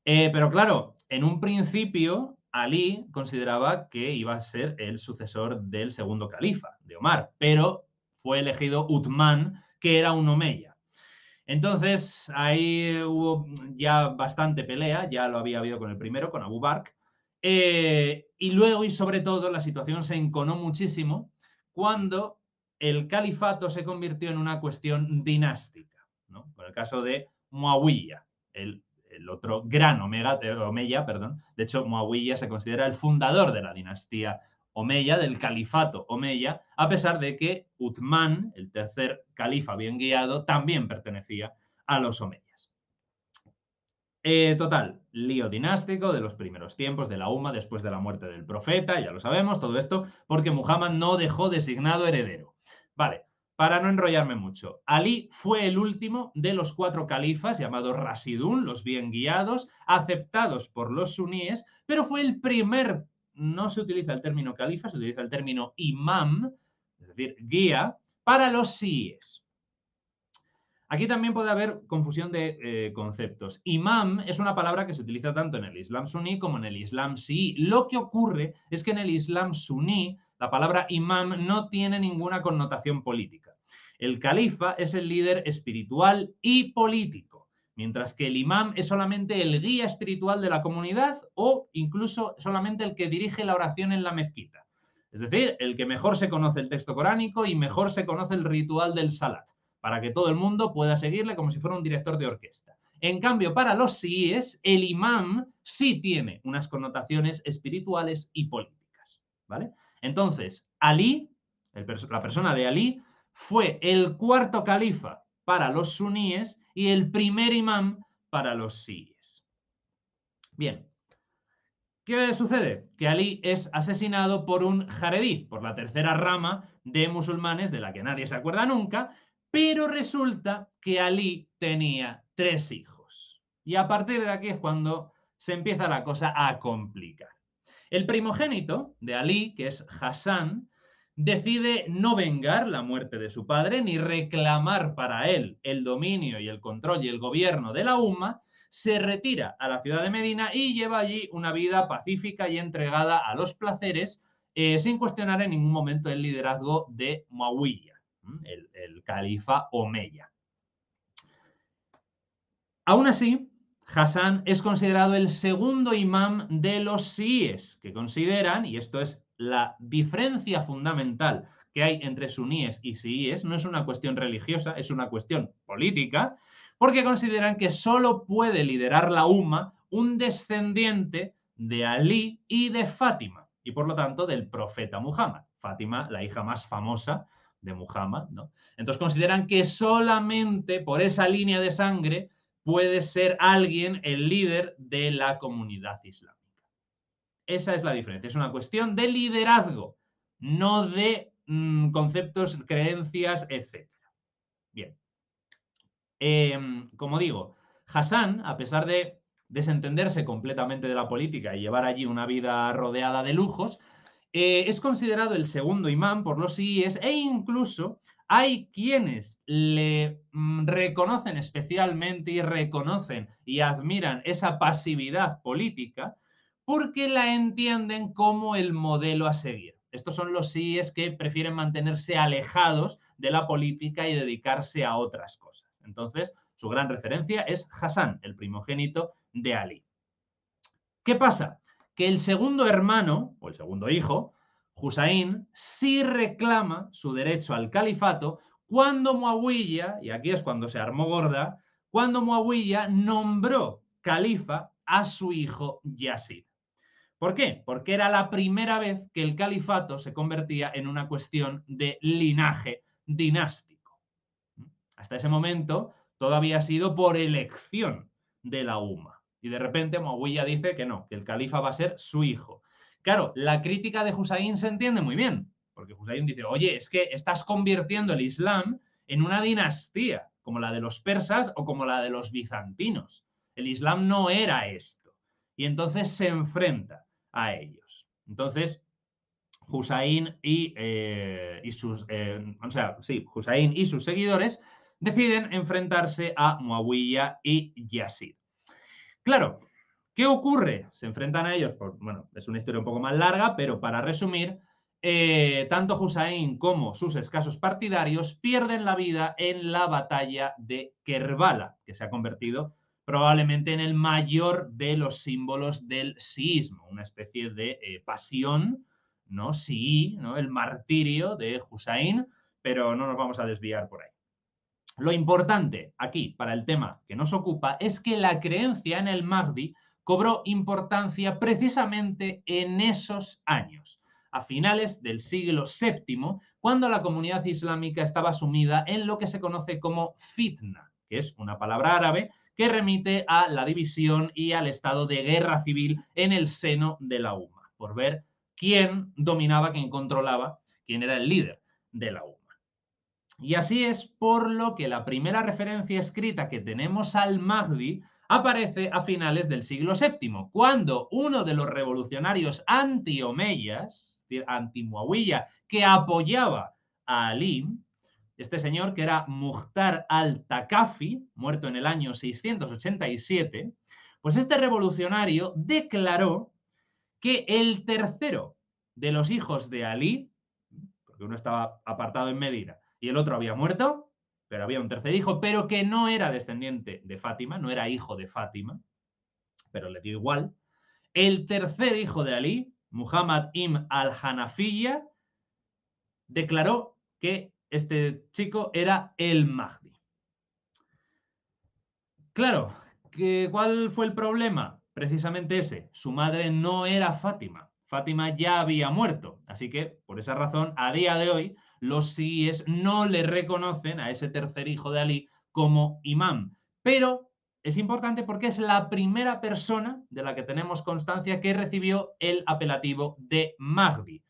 S2: Pero claro, en un principio Alí consideraba que iba a ser el sucesor del segundo califa, de Omar, pero fue elegido Uthman, que era un omeya. Entonces ahí hubo ya bastante pelea, ya lo había habido con el primero, con Abu Bakr, y luego y sobre todo la situación se enconó muchísimo cuando el califato se convirtió en una cuestión dinástica, ¿no? Con el caso de Muawiyah, el otro gran omeya, perdón. De hecho, Muawiyah se considera el fundador de la dinastía omeya, del califato omeya, a pesar de que Uthman, el tercer califa bien guiado, también pertenecía a los omeyas. Total, lío dinástico de los primeros tiempos de la umma después de la muerte del profeta, ya lo sabemos, todo esto porque Muhammad no dejó designado heredero. Vale, para no enrollarme mucho, Alí fue el último de los 4 califas llamados Rasidún, los bien guiados, aceptados por los suníes, pero fue el primer, no se utiliza el término califa, se utiliza el término imam, es decir, guía, para los chiíes. Aquí también puede haber confusión de conceptos. Imam es una palabra que se utiliza tanto en el Islam suní como en el Islam chií. Lo que ocurre es que en el Islam suní la palabra imam no tiene ninguna connotación política. El califa es el líder espiritual y político, mientras que el imam es solamente el guía espiritual de la comunidad o incluso solamente el que dirige la oración en la mezquita. Es decir, el que mejor se conoce el texto coránico y mejor se conoce el ritual del salat, para que todo el mundo pueda seguirle como si fuera un director de orquesta. En cambio, para los chiíes, el imam sí tiene unas connotaciones espirituales y políticas, ¿vale? Entonces, Alí, la persona de Alí, fue el cuarto califa para los suníes y el primer imam para los chiíes. Bien, ¿qué sucede? Que Alí es asesinado por un jaredí, por la tercera rama de musulmanes de la que nadie se acuerda nunca, pero resulta que Alí tenía 3 hijos. Y a partir de aquí es cuando se empieza la cosa a complicar. El primogénito de Alí, que es Hassan, decide no vengar la muerte de su padre ni reclamar para él el dominio y el control y el gobierno de la umma. Se retira a la ciudad de Medina y lleva allí una vida pacífica y entregada a los placeres, sin cuestionar en ningún momento el liderazgo de Muawiyah, el califa omeya. Aún así, Hassan es considerado el segundo imam de los chiíes, que consideran, y esto es la diferencia fundamental que hay entre suníes y chiíes, no es una cuestión religiosa, es una cuestión política, porque consideran que solo puede liderar la umma un descendiente de Alí y de Fátima, y por lo tanto del profeta Muhammad. Fátima, la hija más famosa de Muhammad, ¿no? Entonces consideran que solamente por esa línea de sangre puede ser alguien el líder de la comunidad islámica. Esa es la diferencia. Es una cuestión de liderazgo, no de conceptos, creencias, etc. Bien. Como digo, Hassan, a pesar de desentenderse completamente de la política y llevar allí una vida rodeada de lujos, es considerado el segundo imán por los chiíes e incluso hay quienes le reconocen especialmente y reconocen y admiran esa pasividad política porque la entienden como el modelo a seguir. Estos son los chiíes que prefieren mantenerse alejados de la política y dedicarse a otras cosas. Entonces, su gran referencia es Hassan, el primogénito de Alí. ¿Qué pasa? Que el segundo hermano, o el segundo hijo, Husayn, sí reclama su derecho al califato cuando Muawiyah, y aquí es cuando se armó gorda, cuando Muawiyah nombró califa a su hijo Yazid. ¿Por qué? Porque era la primera vez que el califato se convertía en una cuestión de linaje dinástico. Hasta ese momento todo había sido por elección de la umma. Y de repente Muawiyah dice que no, que el califa va a ser su hijo. Claro, la crítica de Husayn se entiende muy bien, porque Husayn dice, oye, es que estás convirtiendo el Islam en una dinastía, como la de los persas o como la de los bizantinos. El Islam no era esto. Y entonces se enfrenta a ellos. Entonces, Husayn Husayn y sus seguidores deciden enfrentarse a Muawiyah y Yazid. Claro, ¿qué ocurre? Se enfrentan a ellos, bueno, es una historia un poco más larga, pero para resumir, tanto Husayn como sus escasos partidarios pierden la vida en la batalla de Kerbala, que se ha convertido probablemente en el mayor de los símbolos del siísmo, una especie de pasión, ¿no? Sí, ¿no? El martirio de Husayn, pero no nos vamos a desviar por ahí. Lo importante aquí para el tema que nos ocupa es que la creencia en el Mahdi cobró importancia precisamente en esos años, a finales del siglo VII, cuando la comunidad islámica estaba sumida en lo que se conoce como fitna, que es una palabra árabe que remite a la división y al estado de guerra civil en el seno de la umma, por ver quién dominaba, quién controlaba, quién era el líder de la umma. Y así es por lo que la primera referencia escrita que tenemos al Mahdi aparece a finales del siglo VII, cuando uno de los revolucionarios anti-omeyas, anti-Muawiyah, que apoyaba a Ali, este señor que era Mukhtar al-Takafi, muerto en el año 687, pues este revolucionario declaró que el tercero de los hijos de Ali, porque uno estaba apartado en Medina y el otro había muerto, pero había un tercer hijo, pero que no era descendiente de Fátima, no era hijo de Fátima, pero le dio igual. El tercer hijo de Ali, Muhammad ibn al-Hanafiya, declaró que este chico era el Mahdi. Claro, ¿cuál fue el problema? Precisamente ese. Su madre no era Fátima. Fátima ya había muerto. Así que, por esa razón, a día de hoy, los siíes no le reconocen a ese tercer hijo de Ali como imán. Pero es importante porque es la primera persona de la que tenemos constancia que recibió el apelativo de Mahdi.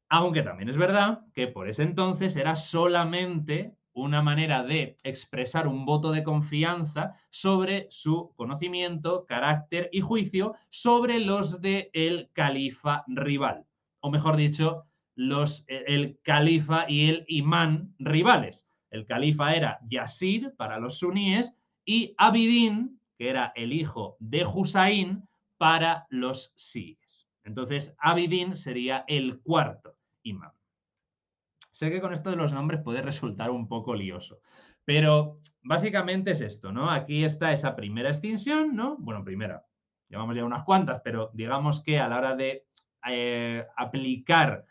S2: Aunque también es verdad que por ese entonces era solamente una manera de expresar un voto de confianza sobre su conocimiento, carácter y juicio sobre los del califa rival. O mejor dicho, el califa y el imán rivales. El califa era Yazid para los suníes y Abidin, que era el hijo de Husayn, para los siíes. Entonces, Abidin sería el cuarto imán. Sé que con esto de los nombres puede resultar un poco lioso, pero básicamente es esto, ¿no? Aquí está esa primera extinción, ¿no? Bueno, primera, llevamos ya unas cuantas, pero digamos que a la hora de aplicar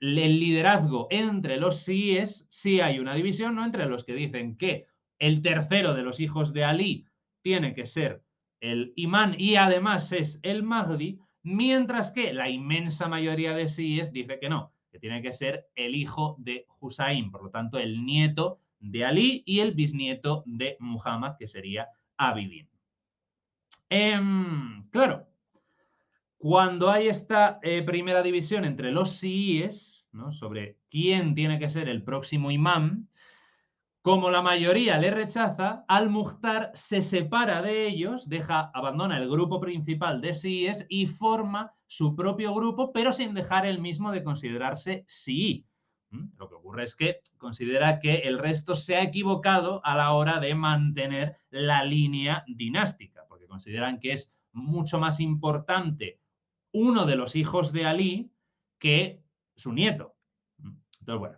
S2: el liderazgo entre los siíes, sí hay una división, ¿no? Entre los que dicen que el tercero de los hijos de Ali tiene que ser el imán y además es el Mahdi, mientras que la inmensa mayoría de siíes dice que no, que tiene que ser el hijo de Husayn, por lo tanto, el nieto de Ali y el bisnieto de Muhammad, que sería Abidin. Claro, cuando hay esta primera división entre los siíes, ¿no?, sobre quién tiene que ser el próximo imán, como la mayoría le rechaza, Al-Mukhtar se separa de ellos, abandona el grupo principal de siíes y forma su propio grupo, pero sin dejar el mismo de considerarse sií. Lo que ocurre es que considera que el resto se ha equivocado a la hora de mantener la línea dinástica, porque consideran que es mucho más importante uno de los hijos de Ali que su nieto. Entonces, bueno,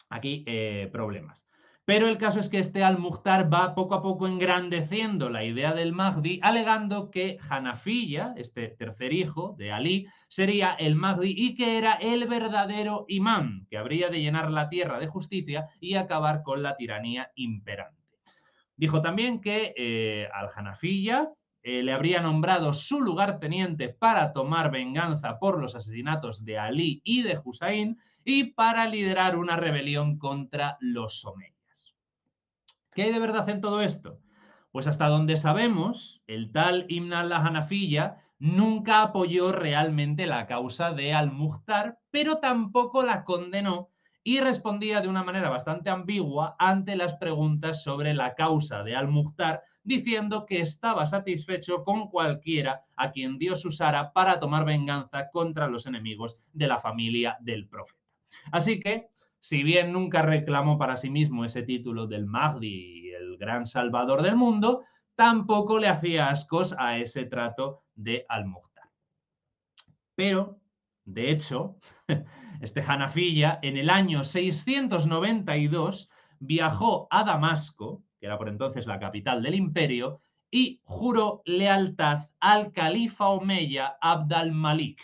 S2: aquí problemas. Pero el caso es que este Al-Mukhtar va poco a poco engrandeciendo la idea del Mahdi, alegando que Hanafiya, este tercer hijo de Ali, sería el Mahdi y que era el verdadero imán, que habría de llenar la tierra de justicia y acabar con la tiranía imperante. Dijo también que al-Hanafiya le habría nombrado su lugarteniente para tomar venganza por los asesinatos de Ali y de Husayn y para liderar una rebelión contra los omeyas. ¿Qué hay de verdad en todo esto? Pues hasta donde sabemos, el tal Ibn al-Hanafiya nunca apoyó realmente la causa de Al-Mukhtar, pero tampoco la condenó y respondía de una manera bastante ambigua ante las preguntas sobre la causa de Al-Mukhtar, diciendo que estaba satisfecho con cualquiera a quien Dios usara para tomar venganza contra los enemigos de la familia del profeta. Así que, si bien nunca reclamó para sí mismo ese título del Mahdi, el gran salvador del mundo, tampoco le hacía ascos a ese trato de Al-Mukhtar. Pero, de hecho, este Hanafiya en el año 692 viajó a Damasco, que era por entonces la capital del imperio, y juró lealtad al califa omeya Abd al-Malik.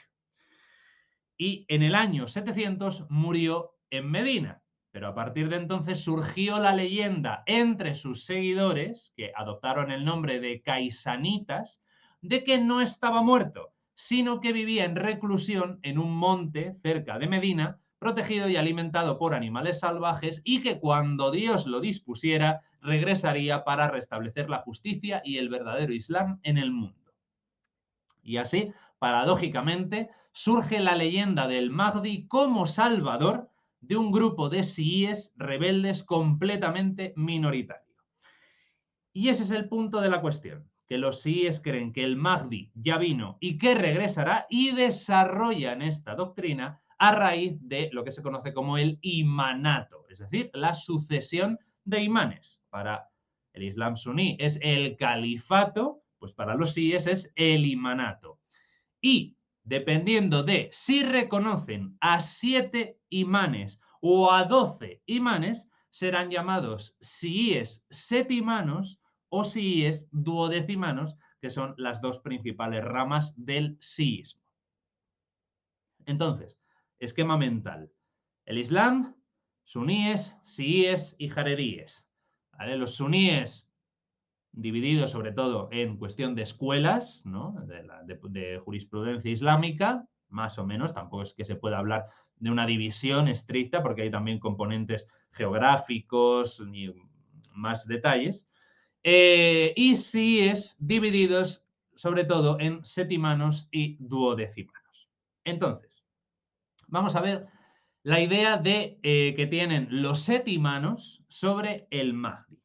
S2: Y en el año 700 murió en Medina. Pero a partir de entonces surgió la leyenda entre sus seguidores, que adoptaron el nombre de caisanitas, de que no estaba muerto, sino que vivía en reclusión en un monte cerca de Medina, protegido y alimentado por animales salvajes, y que cuando Dios lo dispusiera, regresaría para restablecer la justicia y el verdadero Islam en el mundo. Y así, paradójicamente, surge la leyenda del Mahdi como salvador de un grupo de siíes rebeldes completamente minoritario. Y ese es el punto de la cuestión, que los siíes creen que el Mahdi ya vino y que regresará y desarrollan esta doctrina a raíz de lo que se conoce como el imanato, es decir, la sucesión de imanes. Para el Islam suní es el califato, pues para los siíes es el imanato. Y dependiendo de si reconocen a 7 imanes o a 12 imanes, serán llamados siíes setimanos o siíes duodecimanos, que son las dos principales ramas del siísmo. Entonces, esquema mental. El Islam, suníes, siíes y jaredíes. ¿Vale? Los suníes divididos sobre todo en cuestión de escuelas, ¿no? de jurisprudencia islámica, más o menos, tampoco es que se pueda hablar de una división estricta porque hay también componentes geográficos y más detalles. Y siíes divididos sobre todo en setimanos y duodecimanos. Entonces, vamos a ver la idea de que tienen los setimanos sobre el Mahdi.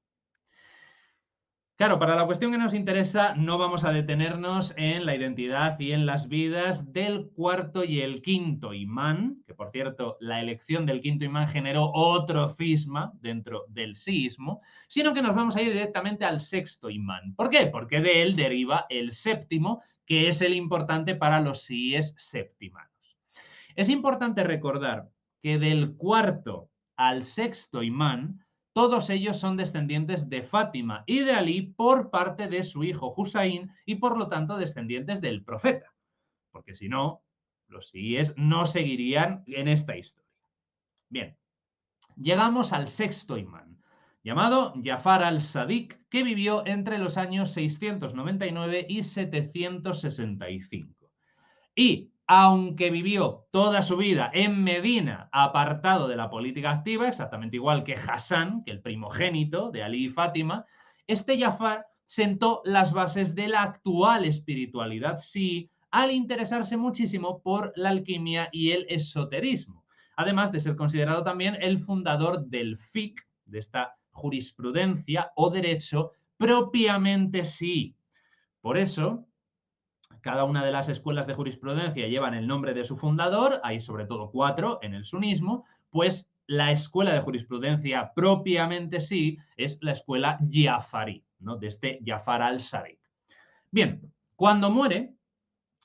S2: Claro, para la cuestión que nos interesa no vamos a detenernos en la identidad y en las vidas del cuarto y el quinto imán, que por cierto la elección del quinto imán generó otro cisma dentro del siísmo, sino que nos vamos a ir directamente al sexto imán. ¿Por qué? Porque de él deriva el séptimo, que es el importante para los siíes septimanos. Es importante recordar que del cuarto al sexto imán, todos ellos son descendientes de Fátima y de Ali por parte de su hijo Husayn y por lo tanto descendientes del profeta. Porque si no, los siíes no seguirían en esta historia. Bien, llegamos al sexto imán, llamado Jafar al-Sadiq, que vivió entre los años 699 y 765. Y aunque vivió toda su vida en Medina, apartado de la política activa, exactamente igual que Hassan, que el primogénito de Ali y Fátima, este Jafar sentó las bases de la actual espiritualidad sií al interesarse muchísimo por la alquimia y el esoterismo, además de ser considerado también el fundador del fiqh, de esta jurisprudencia o derecho propiamente sií. Por eso, cada una de las escuelas de jurisprudencia llevan el nombre de su fundador, hay sobre todo 4 en el sunismo, pues la escuela de jurisprudencia propiamente sí es la escuela Jafarí, ¿no? De este Jafar al-Sadiq. Bien, cuando muere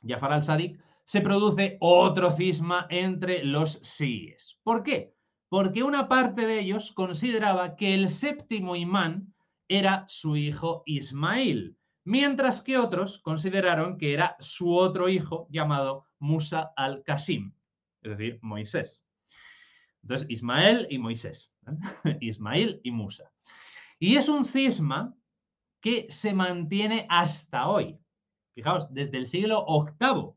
S2: Jafar al-Sadiq, se produce otro cisma entre los siíes. ¿Por qué? Porque una parte de ellos consideraba que el séptimo imán era su hijo Ismail, mientras que otros consideraron que era su otro hijo llamado Musa al-Qasim, es decir, Moisés. Entonces, Ismael y Moisés, ¿eh? Ismail y Musa. Y es un cisma que se mantiene hasta hoy. Fijaos, desde el siglo VIII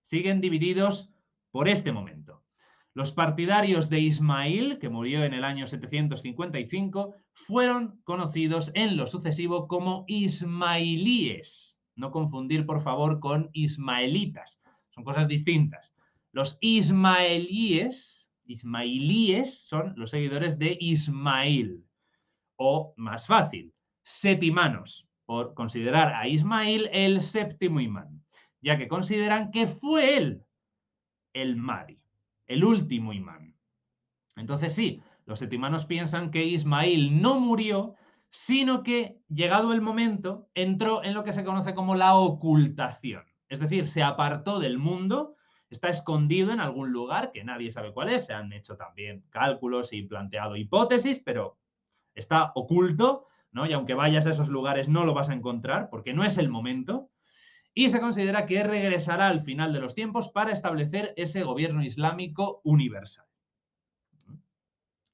S2: siguen divididos por este momento. Los partidarios de Ismail, que murió en el año 755, fueron conocidos en lo sucesivo como ismailíes. No confundir, por favor, con ismaelitas. Son cosas distintas. Los ismailíes son los seguidores de Ismail. O, más fácil, setimanos, por considerar a Ismail el séptimo imán, ya que consideran que fue él el Mahdi, el último imán. Entonces sí, los setimanos piensan que Ismail no murió, sino que, llegado el momento, entró en lo que se conoce como la ocultación. Es decir, se apartó del mundo, está escondido en algún lugar que nadie sabe cuál es, se han hecho también cálculos y planteado hipótesis, pero está oculto, ¿no? Y aunque vayas a esos lugares no lo vas a encontrar porque no es el momento. Y se considera que regresará al final de los tiempos para establecer ese gobierno islámico universal.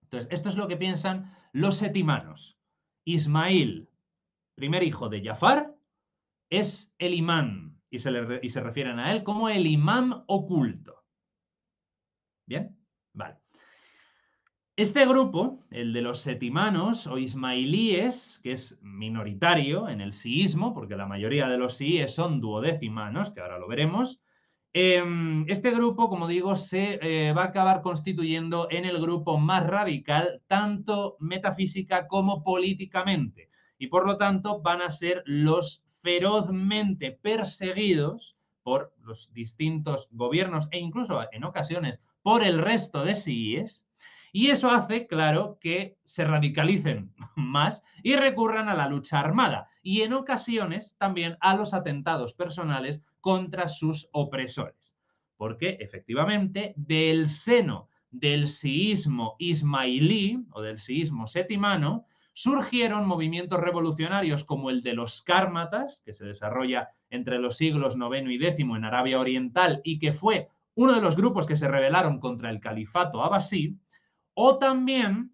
S2: Entonces, esto es lo que piensan los setimanos. Ismail, primer hijo de Jafar, es el imán y se refieren a él como el imán oculto. ¿Bien? Vale. Este grupo, el de los setimanos o ismailíes, que es minoritario en el siísmo, porque la mayoría de los siíes son duodecimanos, que ahora lo veremos, este grupo, como digo, se va a acabar constituyendo en el grupo más radical, tanto metafísica como políticamente, y por lo tanto van a ser los ferozmente perseguidos por los distintos gobiernos e incluso en ocasiones por el resto de siíes. Y eso hace, claro, que se radicalicen más y recurran a la lucha armada y en ocasiones también a los atentados personales contra sus opresores. Porque efectivamente del seno del siísmo ismailí o del siísmo setimano, surgieron movimientos revolucionarios como el de los cármatas, que se desarrolla entre los siglos IX y X en Arabia Oriental y que fue uno de los grupos que se rebelaron contra el califato abasí, o también,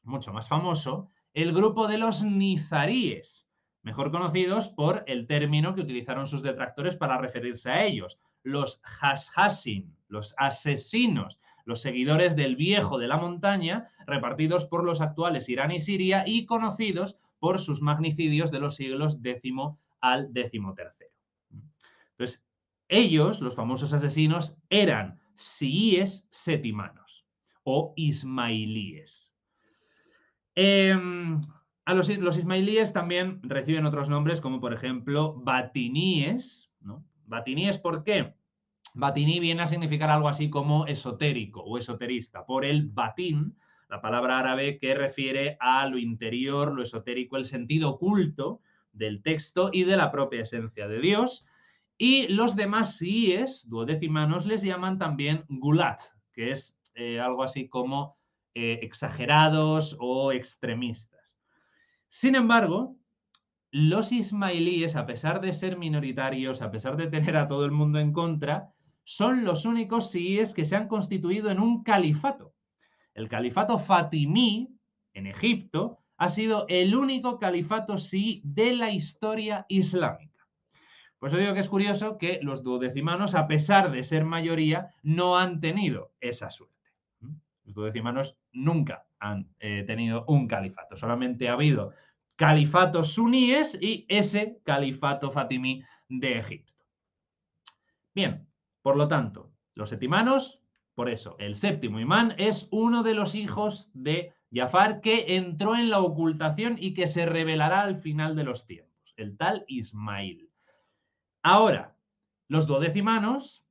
S2: mucho más famoso, el grupo de los nizaríes, mejor conocidos por el término que utilizaron sus detractores para referirse a ellos, los Hashasin, los asesinos, los seguidores del viejo de la montaña, repartidos por los actuales Irán y Siria y conocidos por sus magnicidios de los siglos X al XIII. Entonces, ellos, los famosos asesinos, eran siíes setimanos o ismailíes. Los ismailíes también reciben otros nombres, como por ejemplo batiníes, ¿no? ¿Batiníes por qué? Batiní viene a significar algo así como esotérico o esoterista, por el batín, la palabra árabe que refiere a lo interior, lo esotérico, el sentido oculto del texto y de la propia esencia de Dios. Y los demás siíes, duodecimanos, les llaman también gulat, que es algo así como exagerados o extremistas. Sin embargo, los ismailíes, a pesar de ser minoritarios, a pesar de tener a todo el mundo en contra, son los únicos siíes que se han constituido en un califato. El califato fatimí, en Egipto, ha sido el único califato sií de la historia islámica. Por eso digo que es curioso que los duodecimanos, a pesar de ser mayoría, no han tenido esa suerte. Los duodecimanos nunca han tenido un califato, solamente ha habido califatos suníes y ese califato fatimí de Egipto. Bien, por lo tanto, los setimanos, por eso, el séptimo imán es uno de los hijos de Jafar que entró en la ocultación y que se revelará al final de los tiempos, el tal Ismail. Ahora, los duodecimanos,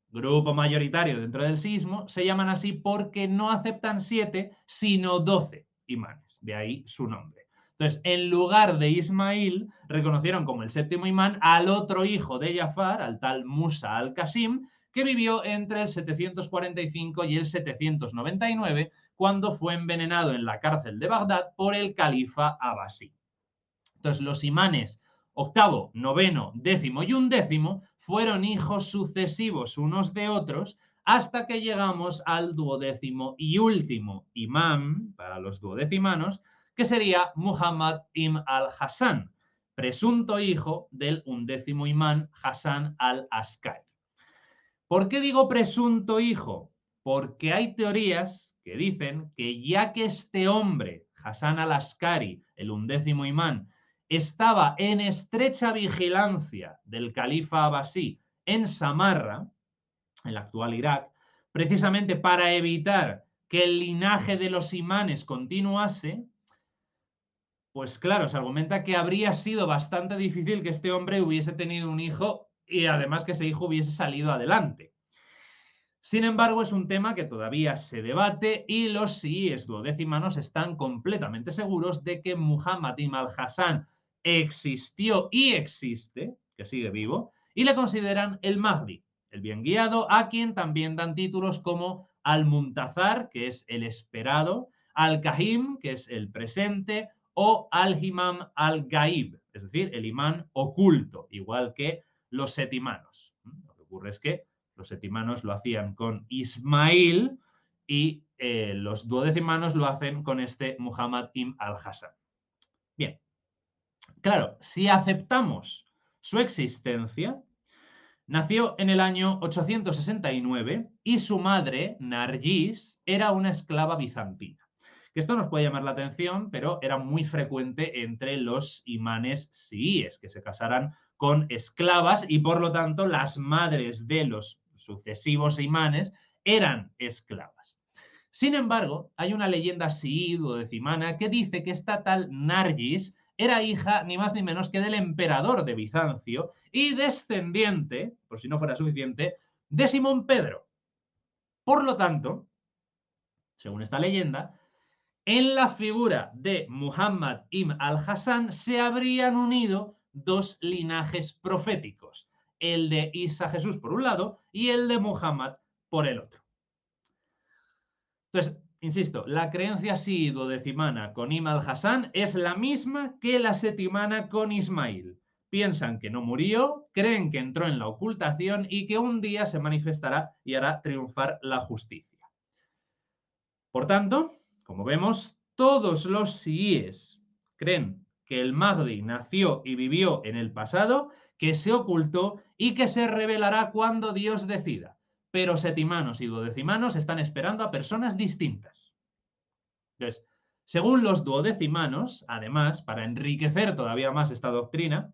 S2: grupo mayoritario dentro del siísmo, se llaman así porque no aceptan 7, sino 12 imanes, de ahí su nombre. Entonces, en lugar de Ismail, reconocieron como el séptimo imán al otro hijo de Jafar, al tal Musa al-Qasim, que vivió entre el 745 y el 799, cuando fue envenenado en la cárcel de Bagdad por el califa abasí. Entonces, los imanes octavo, noveno, décimo y undécimo fueron hijos sucesivos unos de otros hasta que llegamos al duodécimo y último imán para los duodecimanos, que sería Muhammad ibn al-Hasan, presunto hijo del undécimo imán Hasan al-Askari. ¿Por qué digo presunto hijo? Porque hay teorías que dicen que ya que este hombre, Hasan al-Askari, el undécimo imán, estaba en estrecha vigilancia del califa abasí en Samarra, en el actual Irak, precisamente para evitar que el linaje de los imanes continuase, pues claro, se argumenta que habría sido bastante difícil que este hombre hubiese tenido un hijo y además que ese hijo hubiese salido adelante. Sin embargo, es un tema que todavía se debate y los siíes duodecimanos están completamente seguros de que Muhammad ibn al-Hasan existió y existe, que sigue vivo, y le consideran el Mahdi, el bien guiado, a quien también dan títulos como al-Muntazar, que es el esperado, al-Kahim, que es el presente, o al-Imam al-Gaib, es decir, el imán oculto, igual que los setimanos. Lo que ocurre es que los setimanos lo hacían con Ismail y los duodecimanos lo hacen con este Muhammad ibn al-Hasan. Bien, claro, si aceptamos su existencia, nació en el año 869 y su madre, Nargis, era una esclava bizantina. Que esto nos puede llamar la atención, pero era muy frecuente entre los imanes siíes, que se casaran con esclavas y por lo tanto las madres de los sucesivos imanes eran esclavas. Sin embargo, hay una leyenda sií duodecimana que dice que esta tal Nargis era hija ni más ni menos que del emperador de Bizancio y descendiente, por si no fuera suficiente, de Simón Pedro. Por lo tanto, según esta leyenda, en la figura de Muhammad ibn al-Hasan se habrían unido dos linajes proféticos, el de Isa Jesús por un lado y el de Muhammad por el otro. Entonces, insisto, la creencia sí duodecimana con Ima al-Hassan es la misma que la setimana con Ismail. Piensan que no murió, creen que entró en la ocultación y que un día se manifestará y hará triunfar la justicia. Por tanto, como vemos, todos los chiíes creen que el Mahdi nació y vivió en el pasado, que se ocultó y que se revelará cuando Dios decida. Pero setimanos y duodecimanos están esperando a personas distintas. Entonces, según los duodecimanos, además, para enriquecer todavía más esta doctrina,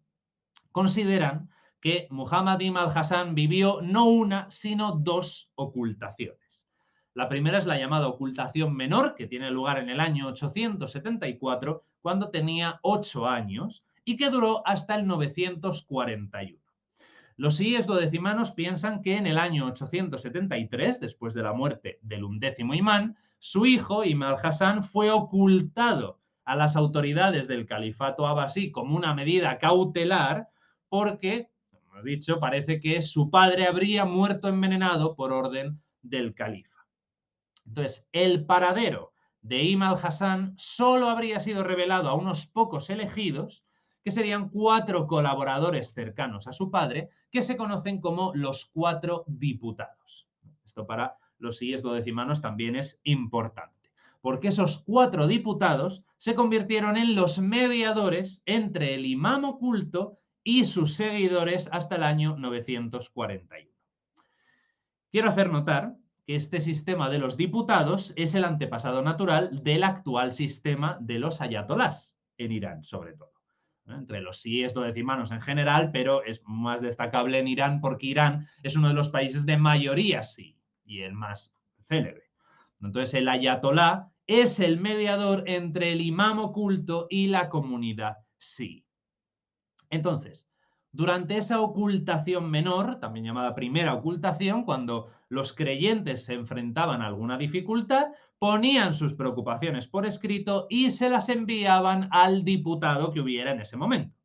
S2: consideran que Muhammad ibn al-Hassan vivió no una, sino dos ocultaciones. La primera es la llamada ocultación menor, que tiene lugar en el año 874, cuando tenía 8 años, y que duró hasta el 941. Los síes duodecimanos piensan que en el año 873, después de la muerte del 11º imán, su hijo, Imam al-Hassan, fue ocultado a las autoridades del califato abasí como una medida cautelar porque, como hemos dicho, parece que su padre habría muerto envenenado por orden del califa. Entonces, el paradero de Imam al-Hassan solo habría sido revelado a unos pocos elegidos, que serían 4 colaboradores cercanos a su padre, que se conocen como los 4 diputados. Esto para los síes duodecimanos también es importante, porque esos 4 diputados se convirtieron en los mediadores entre el imam oculto y sus seguidores hasta el año 941. Quiero hacer notar que este sistema de los diputados es el antepasado natural del actual sistema de los ayatolás en Irán, sobre todo. Entre los síes duodecimanos en general, pero es más destacable en Irán porque Irán es uno de los países de mayoría sí y el más célebre. Entonces, el ayatolá es el mediador entre el imam oculto y la comunidad sí. Entonces, durante esa ocultación menor, también llamada primera ocultación, cuando los creyentes se enfrentaban a alguna dificultad, ponían sus preocupaciones por escrito y se las enviaban al diputado que hubiera en ese momento.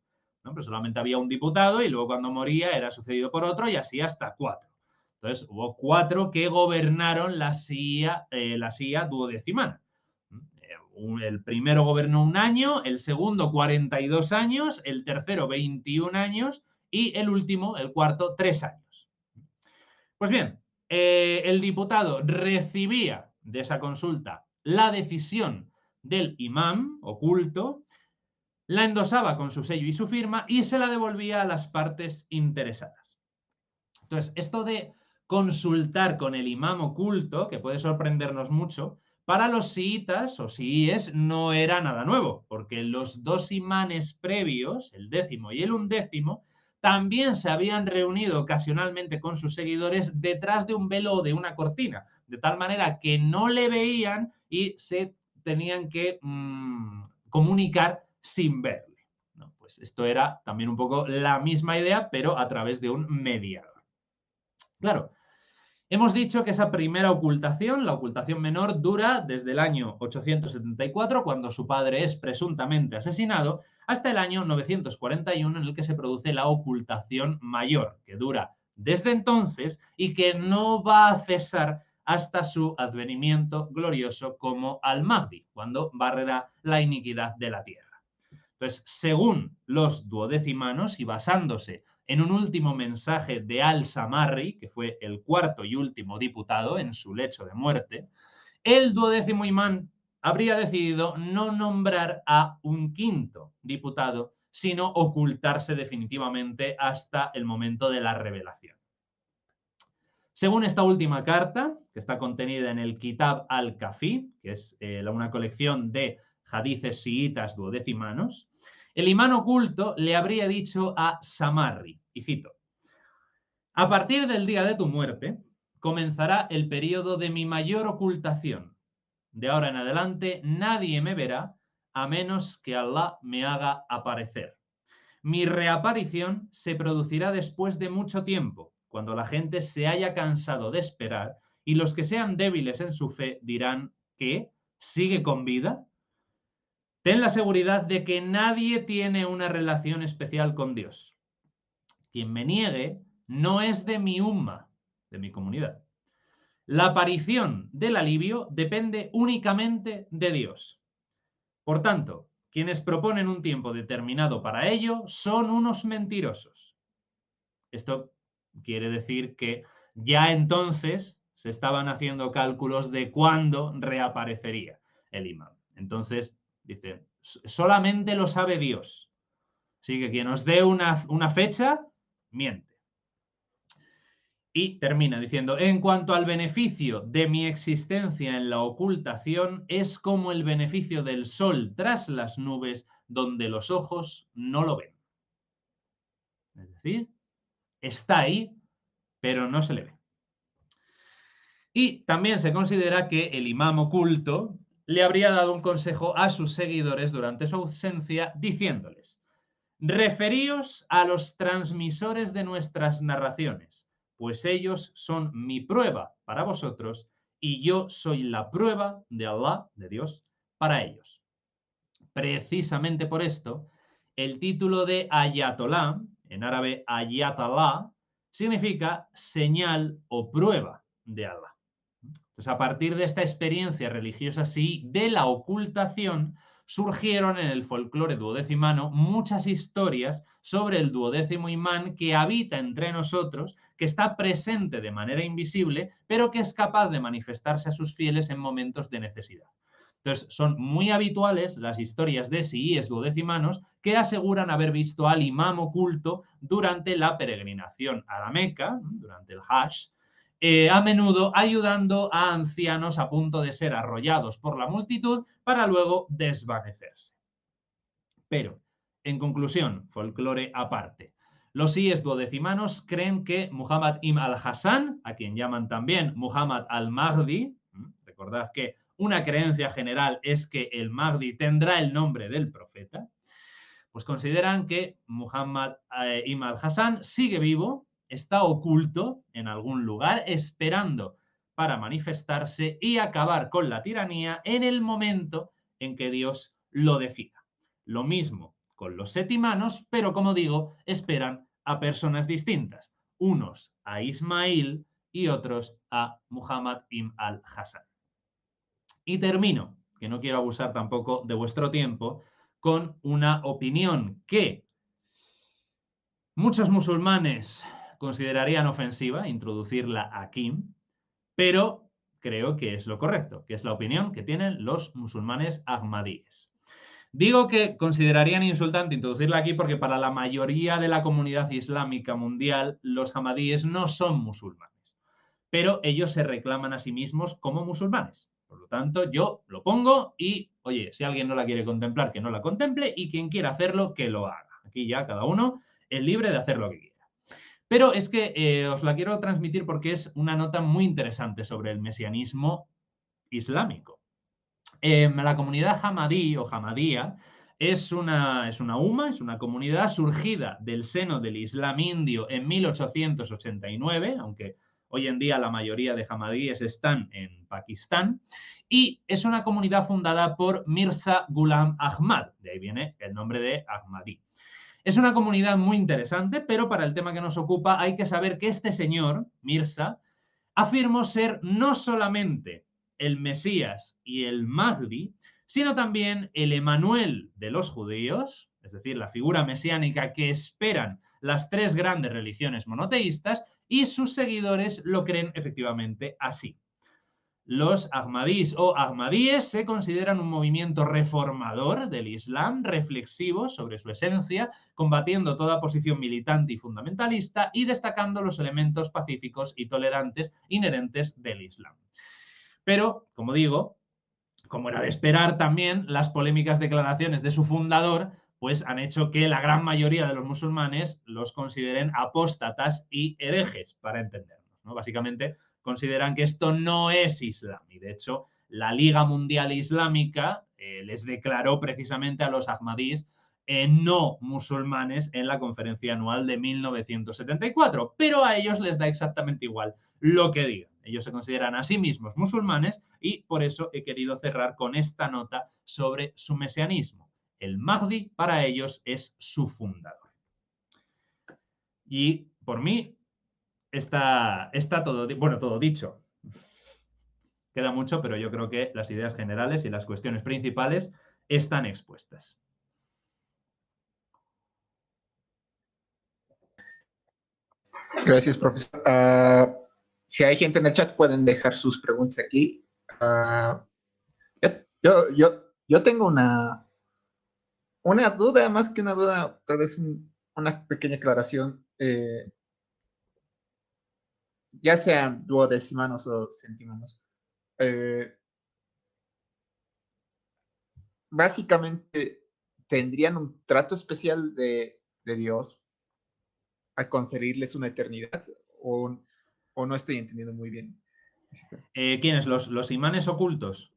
S2: ¿No? Pero solamente había un diputado y luego cuando moría era sucedido por otro y así hasta 4. Entonces hubo 4 que gobernaron la Shia duodecimana. El primero gobernó 1 año, el segundo 42 años, el tercero 21 años y el último, el cuarto, 3 años. Pues bien, el diputado recibía de esa consulta la decisión del imam oculto, la endosaba con su sello y su firma y se la devolvía a las partes interesadas. Entonces, esto de consultar con el imam oculto, que puede sorprendernos mucho, para los chiitas o chiíes no era nada nuevo, porque los 2 imanes previos, el 10º y el 11º, también se habían reunido ocasionalmente con sus seguidores detrás de un velo o de una cortina, de tal manera que no le veían y se tenían que comunicar sin verle. ¿No? Pues esto era también un poco la misma idea, pero a través de un mediador. Claro, hemos dicho que esa primera ocultación, la ocultación menor, dura desde el año 874, cuando su padre es presuntamente asesinado, hasta el año 941, en el que se produce la ocultación mayor, que dura desde entonces y que no va a cesar hasta su advenimiento glorioso como al-Mahdi, cuando barrerá la iniquidad de la tierra. Entonces, según los duodecimanos y basándose en un último mensaje de al-Samarri, que fue el 4º y último diputado en su lecho de muerte, el 12º imán habría decidido no nombrar a un 5º diputado, sino ocultarse definitivamente hasta el momento de la revelación. Según esta última carta, que está contenida en el Kitab al-Kafi, que es una colección de hadices chiitas duodecimanos, el imán oculto le habría dicho a Samarri, y cito: a partir del día de tu muerte, comenzará el periodo de mi mayor ocultación. De ahora en adelante, nadie me verá a menos que Allah me haga aparecer. Mi reaparición se producirá después de mucho tiempo, cuando la gente se haya cansado de esperar y los que sean débiles en su fe dirán que ¿sigue con vida? Ten la seguridad de que nadie tiene una relación especial con Dios. Quien me niegue no es de mi umma, de mi comunidad. La aparición del alivio depende únicamente de Dios. Por tanto, quienes proponen un tiempo determinado para ello son unos mentirosos. Esto quiere decir que ya entonces se estaban haciendo cálculos de cuándo reaparecería el imán. Entonces, dicen, solamente lo sabe Dios. Así que quien os dé una fecha, miente. Y termina diciendo, en cuanto al beneficio de mi existencia en la ocultación, es como el beneficio del sol tras las nubes, donde los ojos no lo ven. Es decir, está ahí, pero no se le ve. Y también se considera que el imam oculto le habría dado un consejo a sus seguidores durante su ausencia, diciéndoles, referíos a los transmisores de nuestras narraciones, pues ellos son mi prueba para vosotros y yo soy la prueba de Allah, de Dios, para ellos. Precisamente por esto, el título de Ayatollah, en árabe Ayatallah, significa señal o prueba de Allah. Entonces, a partir de esta experiencia religiosa, sí, de la ocultación, surgieron en el folclore duodecimano muchas historias sobre el duodécimo imán que habita entre nosotros, que está presente de manera invisible, pero que es capaz de manifestarse a sus fieles en momentos de necesidad. Entonces, son muy habituales las historias de siíes duodecimanos que aseguran haber visto al imán oculto durante la peregrinación a la Meca, durante el Hajj, a menudo ayudando a ancianos a punto de ser arrollados por la multitud para luego desvanecerse. Pero, en conclusión, folclore aparte, los síes duodecimanos creen que Muhammad ibn al-Hassan, a quien llaman también Muhammad al-Mahdi, recordad que una creencia general es que el Mahdi tendrá el nombre del profeta, pues consideran que Muhammad ibn al-Hassan sigue vivo, está oculto en algún lugar, esperando para manifestarse y acabar con la tiranía en el momento en que Dios lo decida. Lo mismo con los setimanos, pero como digo, esperan a personas distintas, unos a Ismail y otros a Muhammad ibn al-Hassan. Y termino, que no quiero abusar tampoco de vuestro tiempo, con una opinión que muchos musulmanes considerarían ofensiva, introducirla aquí, pero creo que es lo correcto, que es la opinión que tienen los musulmanes ahmadíes. Digo que considerarían insultante introducirla aquí porque para la mayoría de la comunidad islámica mundial los ahmadíes no son musulmanes, pero ellos se reclaman a sí mismos como musulmanes. Por lo tanto, yo lo pongo y, oye, si alguien no la quiere contemplar, que no la contemple y quien quiera hacerlo, que lo haga. Aquí ya cada uno es libre de hacer lo que quiera. Pero es que os la quiero transmitir porque es una nota muy interesante sobre el mesianismo islámico. La comunidad Ahmadí o Ahmadía es una umma, es una comunidad surgida del seno del Islam indio en 1889, aunque hoy en día la mayoría de Ahmadíes están en Pakistán, y es una comunidad fundada por Mirza Ghulam Ahmad, de ahí viene el nombre de Ahmadí. Es una comunidad muy interesante, pero para el tema que nos ocupa hay que saber que este señor, Mirza, afirmó ser no solamente el Mesías y el Mahdi, sino también el Emanuel de los judíos, es decir, la figura mesiánica que esperan las tres grandes religiones monoteístas, y sus seguidores lo creen efectivamente así. Los ahmadís o ahmadíes se consideran un movimiento reformador del Islam, reflexivo sobre su esencia, combatiendo toda posición militante y fundamentalista y destacando los elementos pacíficos y tolerantes inherentes del Islam. Pero, como digo, como era de esperar también, las polémicas declaraciones de su fundador pues han hecho que la gran mayoría de los musulmanes los consideren apóstatas y herejes, para entendernos, ¿no? Básicamente consideran que esto no es Islam y de hecho la Liga Mundial Islámica les declaró precisamente a los ahmadís no musulmanes en la conferencia anual de 1974, pero a ellos les da exactamente igual lo que digan. Ellos se consideran a sí mismos musulmanes y por eso he querido cerrar con esta nota sobre su mesianismo. El Mahdi para ellos es su fundador. Y por mí está todo, todo dicho. Queda mucho, pero yo creo que las ideas generales y las cuestiones principales están expuestas.
S1: Gracias, profesor. Si hay gente en el chat, pueden dejar sus preguntas aquí. Yo tengo una duda, más que una duda, tal vez una pequeña aclaración. Ya sean duodecimanos o centímanos. Eh, Básicamente, ¿tendrían un trato especial de Dios al conferirles una eternidad? ¿O no estoy entendiendo muy bien?
S2: ¿Quiénes? ¿Los imanes ocultos?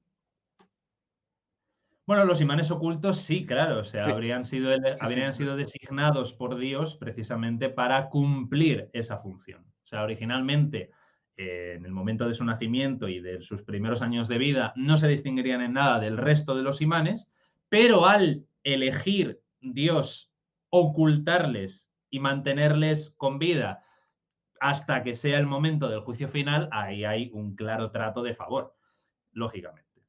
S2: Bueno, los imanes ocultos sí, claro, o sea,
S1: Sí,
S2: habrían
S1: sí.
S2: sido designados por Dios precisamente para cumplir esa función. O sea, originalmente, en el momento de su nacimiento y de sus primeros años de vida, no se distinguirían en nada del resto de los imanes, pero al elegir Dios ocultarles y mantenerles con vida hasta que sea el momento del juicio final, ahí hay un claro trato de favor, lógicamente.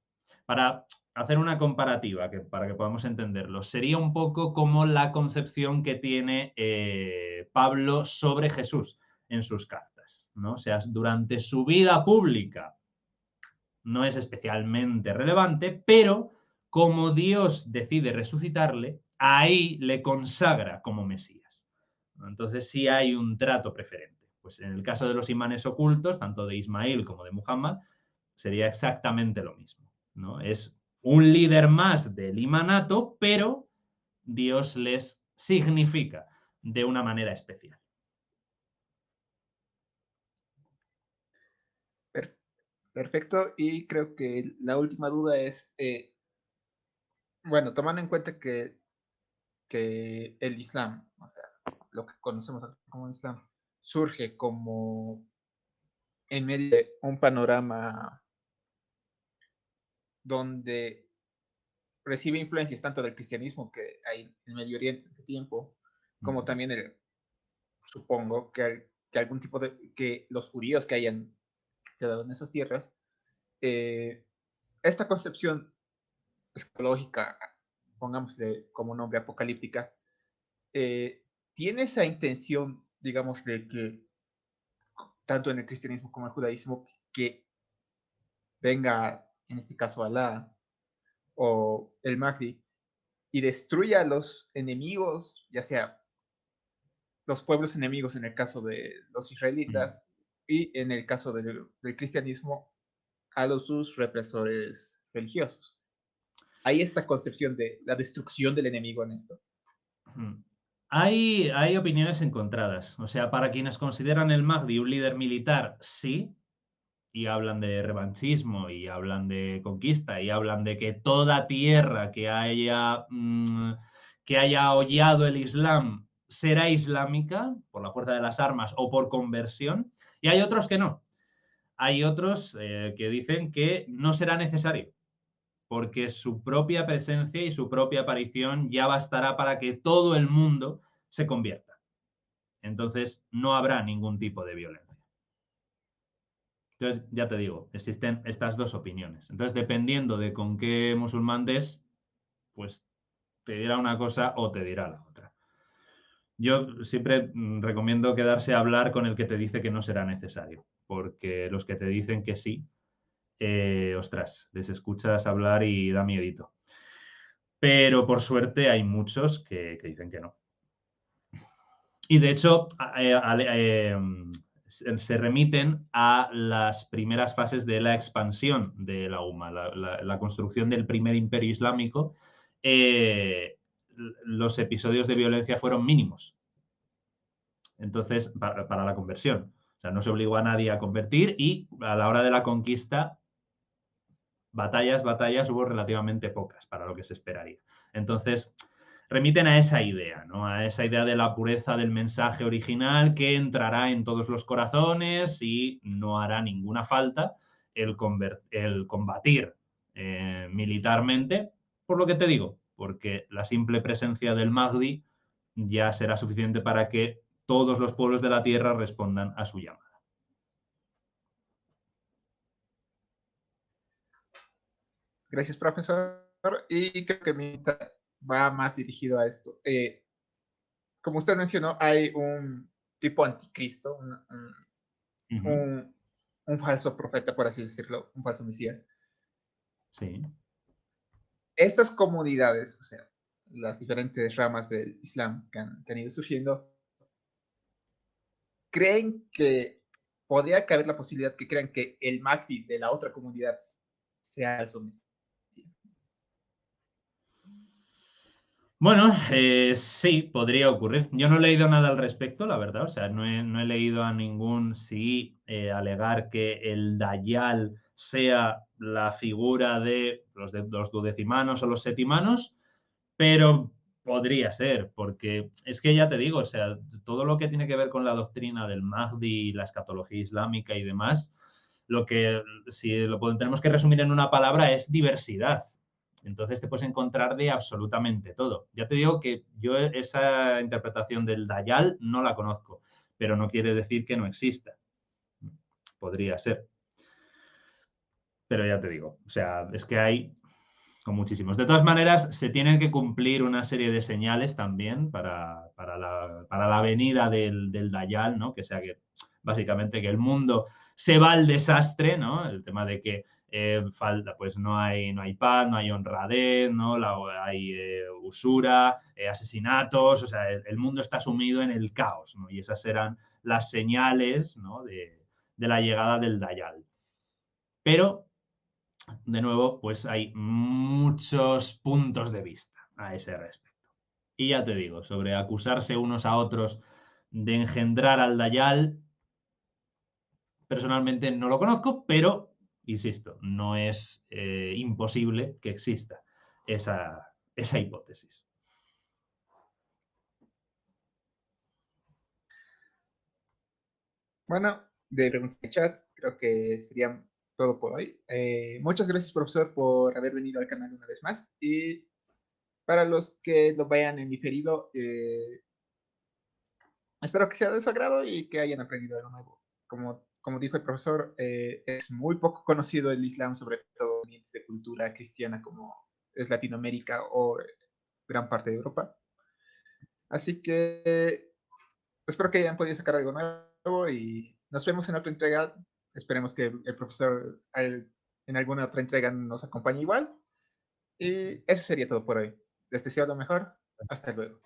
S2: Para hacer una comparativa, para que podamos entenderlo, sería un poco como la concepción que tiene Pablo sobre Jesús en sus cartas, ¿no? O sea, durante su vida pública no es especialmente relevante, pero como Dios decide resucitarle, ahí le consagra como Mesías. Entonces sí hay un trato preferente. Pues en el caso de los imanes ocultos, tanto de Ismail como de Muhammad, sería exactamente lo mismo, ¿no? Es un líder más del imanato, pero Dios les significa de una manera especial.
S1: Perfecto. Y creo que la última duda es, bueno, tomando en cuenta que el Islam, o sea, lo que conocemos como Islam, surge como en medio de un panorama donde recibe influencias tanto del cristianismo que hay en Medio Oriente en ese tiempo, como también supongo que algún tipo que los judíos que hayan quedado en esas tierras, esta concepción escatológica, pongámosle como nombre apocalíptica, tiene esa intención, digamos, de que tanto en el cristianismo como en el judaísmo, que venga, en este caso, Alá o el Mahdi, y destruya a los enemigos, ya sea los pueblos enemigos en el caso de los israelitas y en el caso del cristianismo a sus represores religiosos. Hay esta concepción de la destrucción del enemigo en esto.
S2: Hay opiniones encontradas. O sea, para quienes consideran el Mahdi un líder militar, sí, y hablan de revanchismo, y hablan de conquista, y hablan de que toda tierra que haya hollado el Islam será islámica por la fuerza de las armas o por conversión, y hay otros que no. Hay otros que dicen que no será necesario, porque su propia presencia y su propia aparición ya bastará para que todo el mundo se convierta. Entonces, no habrá ningún tipo de violencia. Entonces, ya te digo, existen estas dos opiniones. Entonces, dependiendo de con qué musulmán des, pues te dirá una cosa o te dirá la otra. Yo siempre recomiendo quedarse a hablar con el que te dice que no será necesario, porque los que te dicen que sí, ostras, les escuchas hablar y da miedito. Pero por suerte hay muchos que dicen que no. Y de hecho, se remiten a las primeras fases de la expansión de la UMA, la construcción del primer imperio islámico. Los episodios de violencia fueron mínimos. Entonces, para la conversión. O sea, no se obligó a nadie a convertir y a la hora de la conquista, batallas hubo relativamente pocas para lo que se esperaría. Entonces, remiten a esa idea, ¿no? A esa idea de la pureza del mensaje original que entrará en todos los corazones y no hará ninguna falta el combatir militarmente, por lo que te digo, porque la simple presencia del Mahdi ya será suficiente para que todos los pueblos de la tierra respondan a su llamada.
S1: Gracias, profesor. Y creo que mi pregunta va más dirigido a esto. Como usted mencionó, hay un tipo anticristo,
S2: Ujú.
S1: un, un falso profeta, por así decirlo, un falso mesías.
S2: Sí.
S1: Estas comunidades, o sea, las diferentes ramas del Islam que han ido surgiendo, creen que podría caber la posibilidad que crean que el Mahdi de la otra comunidad sea el mesías.
S2: Bueno, sí, podría ocurrir. Yo no he leído nada al respecto, la verdad. O sea, no he leído a ningún sí alegar que el Dayal sea la figura de los duodecimanos o los setimanos, pero podría ser, porque es que ya te digo, o sea, todo lo que tiene que ver con la doctrina del Mahdi, la escatología islámica y demás, lo que, si tenemos que resumir en una palabra, es diversidad. Entonces te puedes encontrar de absolutamente todo. Ya te digo que yo esa interpretación del Dayal no la conozco, pero no quiere decir que no exista. Podría ser. Pero ya te digo, o sea, es que hay con muchísimos. De todas maneras, se tienen que cumplir una serie de señales también para la venida del Dayal, ¿no? Que sea que básicamente que el mundo se va al desastre, ¿no? El tema de que falta, pues no hay paz, no hay honradez, ¿no? Hay usura, asesinatos, o sea, el mundo está sumido en el caos, ¿no? Y esas serán las señales, ¿no? de la llegada del Dayal. Pero de nuevo, pues hay muchos puntos de vista a ese respecto. Y ya te digo, sobre acusarse unos a otros de engendrar al Dayal, personalmente no lo conozco, pero, insisto, no es imposible que exista esa hipótesis.
S1: Bueno, de preguntas de chat, creo que sería todo por hoy. Muchas gracias, profesor, por haber venido al canal una vez más. Y para los que lo vayan en diferido, espero que sea de su agrado y que hayan aprendido algo nuevo. Como dijo el profesor, es muy poco conocido el Islam, sobre todo en de cultura cristiana como es Latinoamérica o gran parte de Europa. Así que espero que hayan podido sacar algo nuevo y nos vemos en otra entrega. Esperemos que el profesor en alguna otra entrega nos acompañe igual. Y eso sería todo por hoy. Les deseo lo mejor. Hasta luego.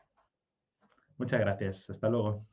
S2: Muchas gracias. Hasta luego.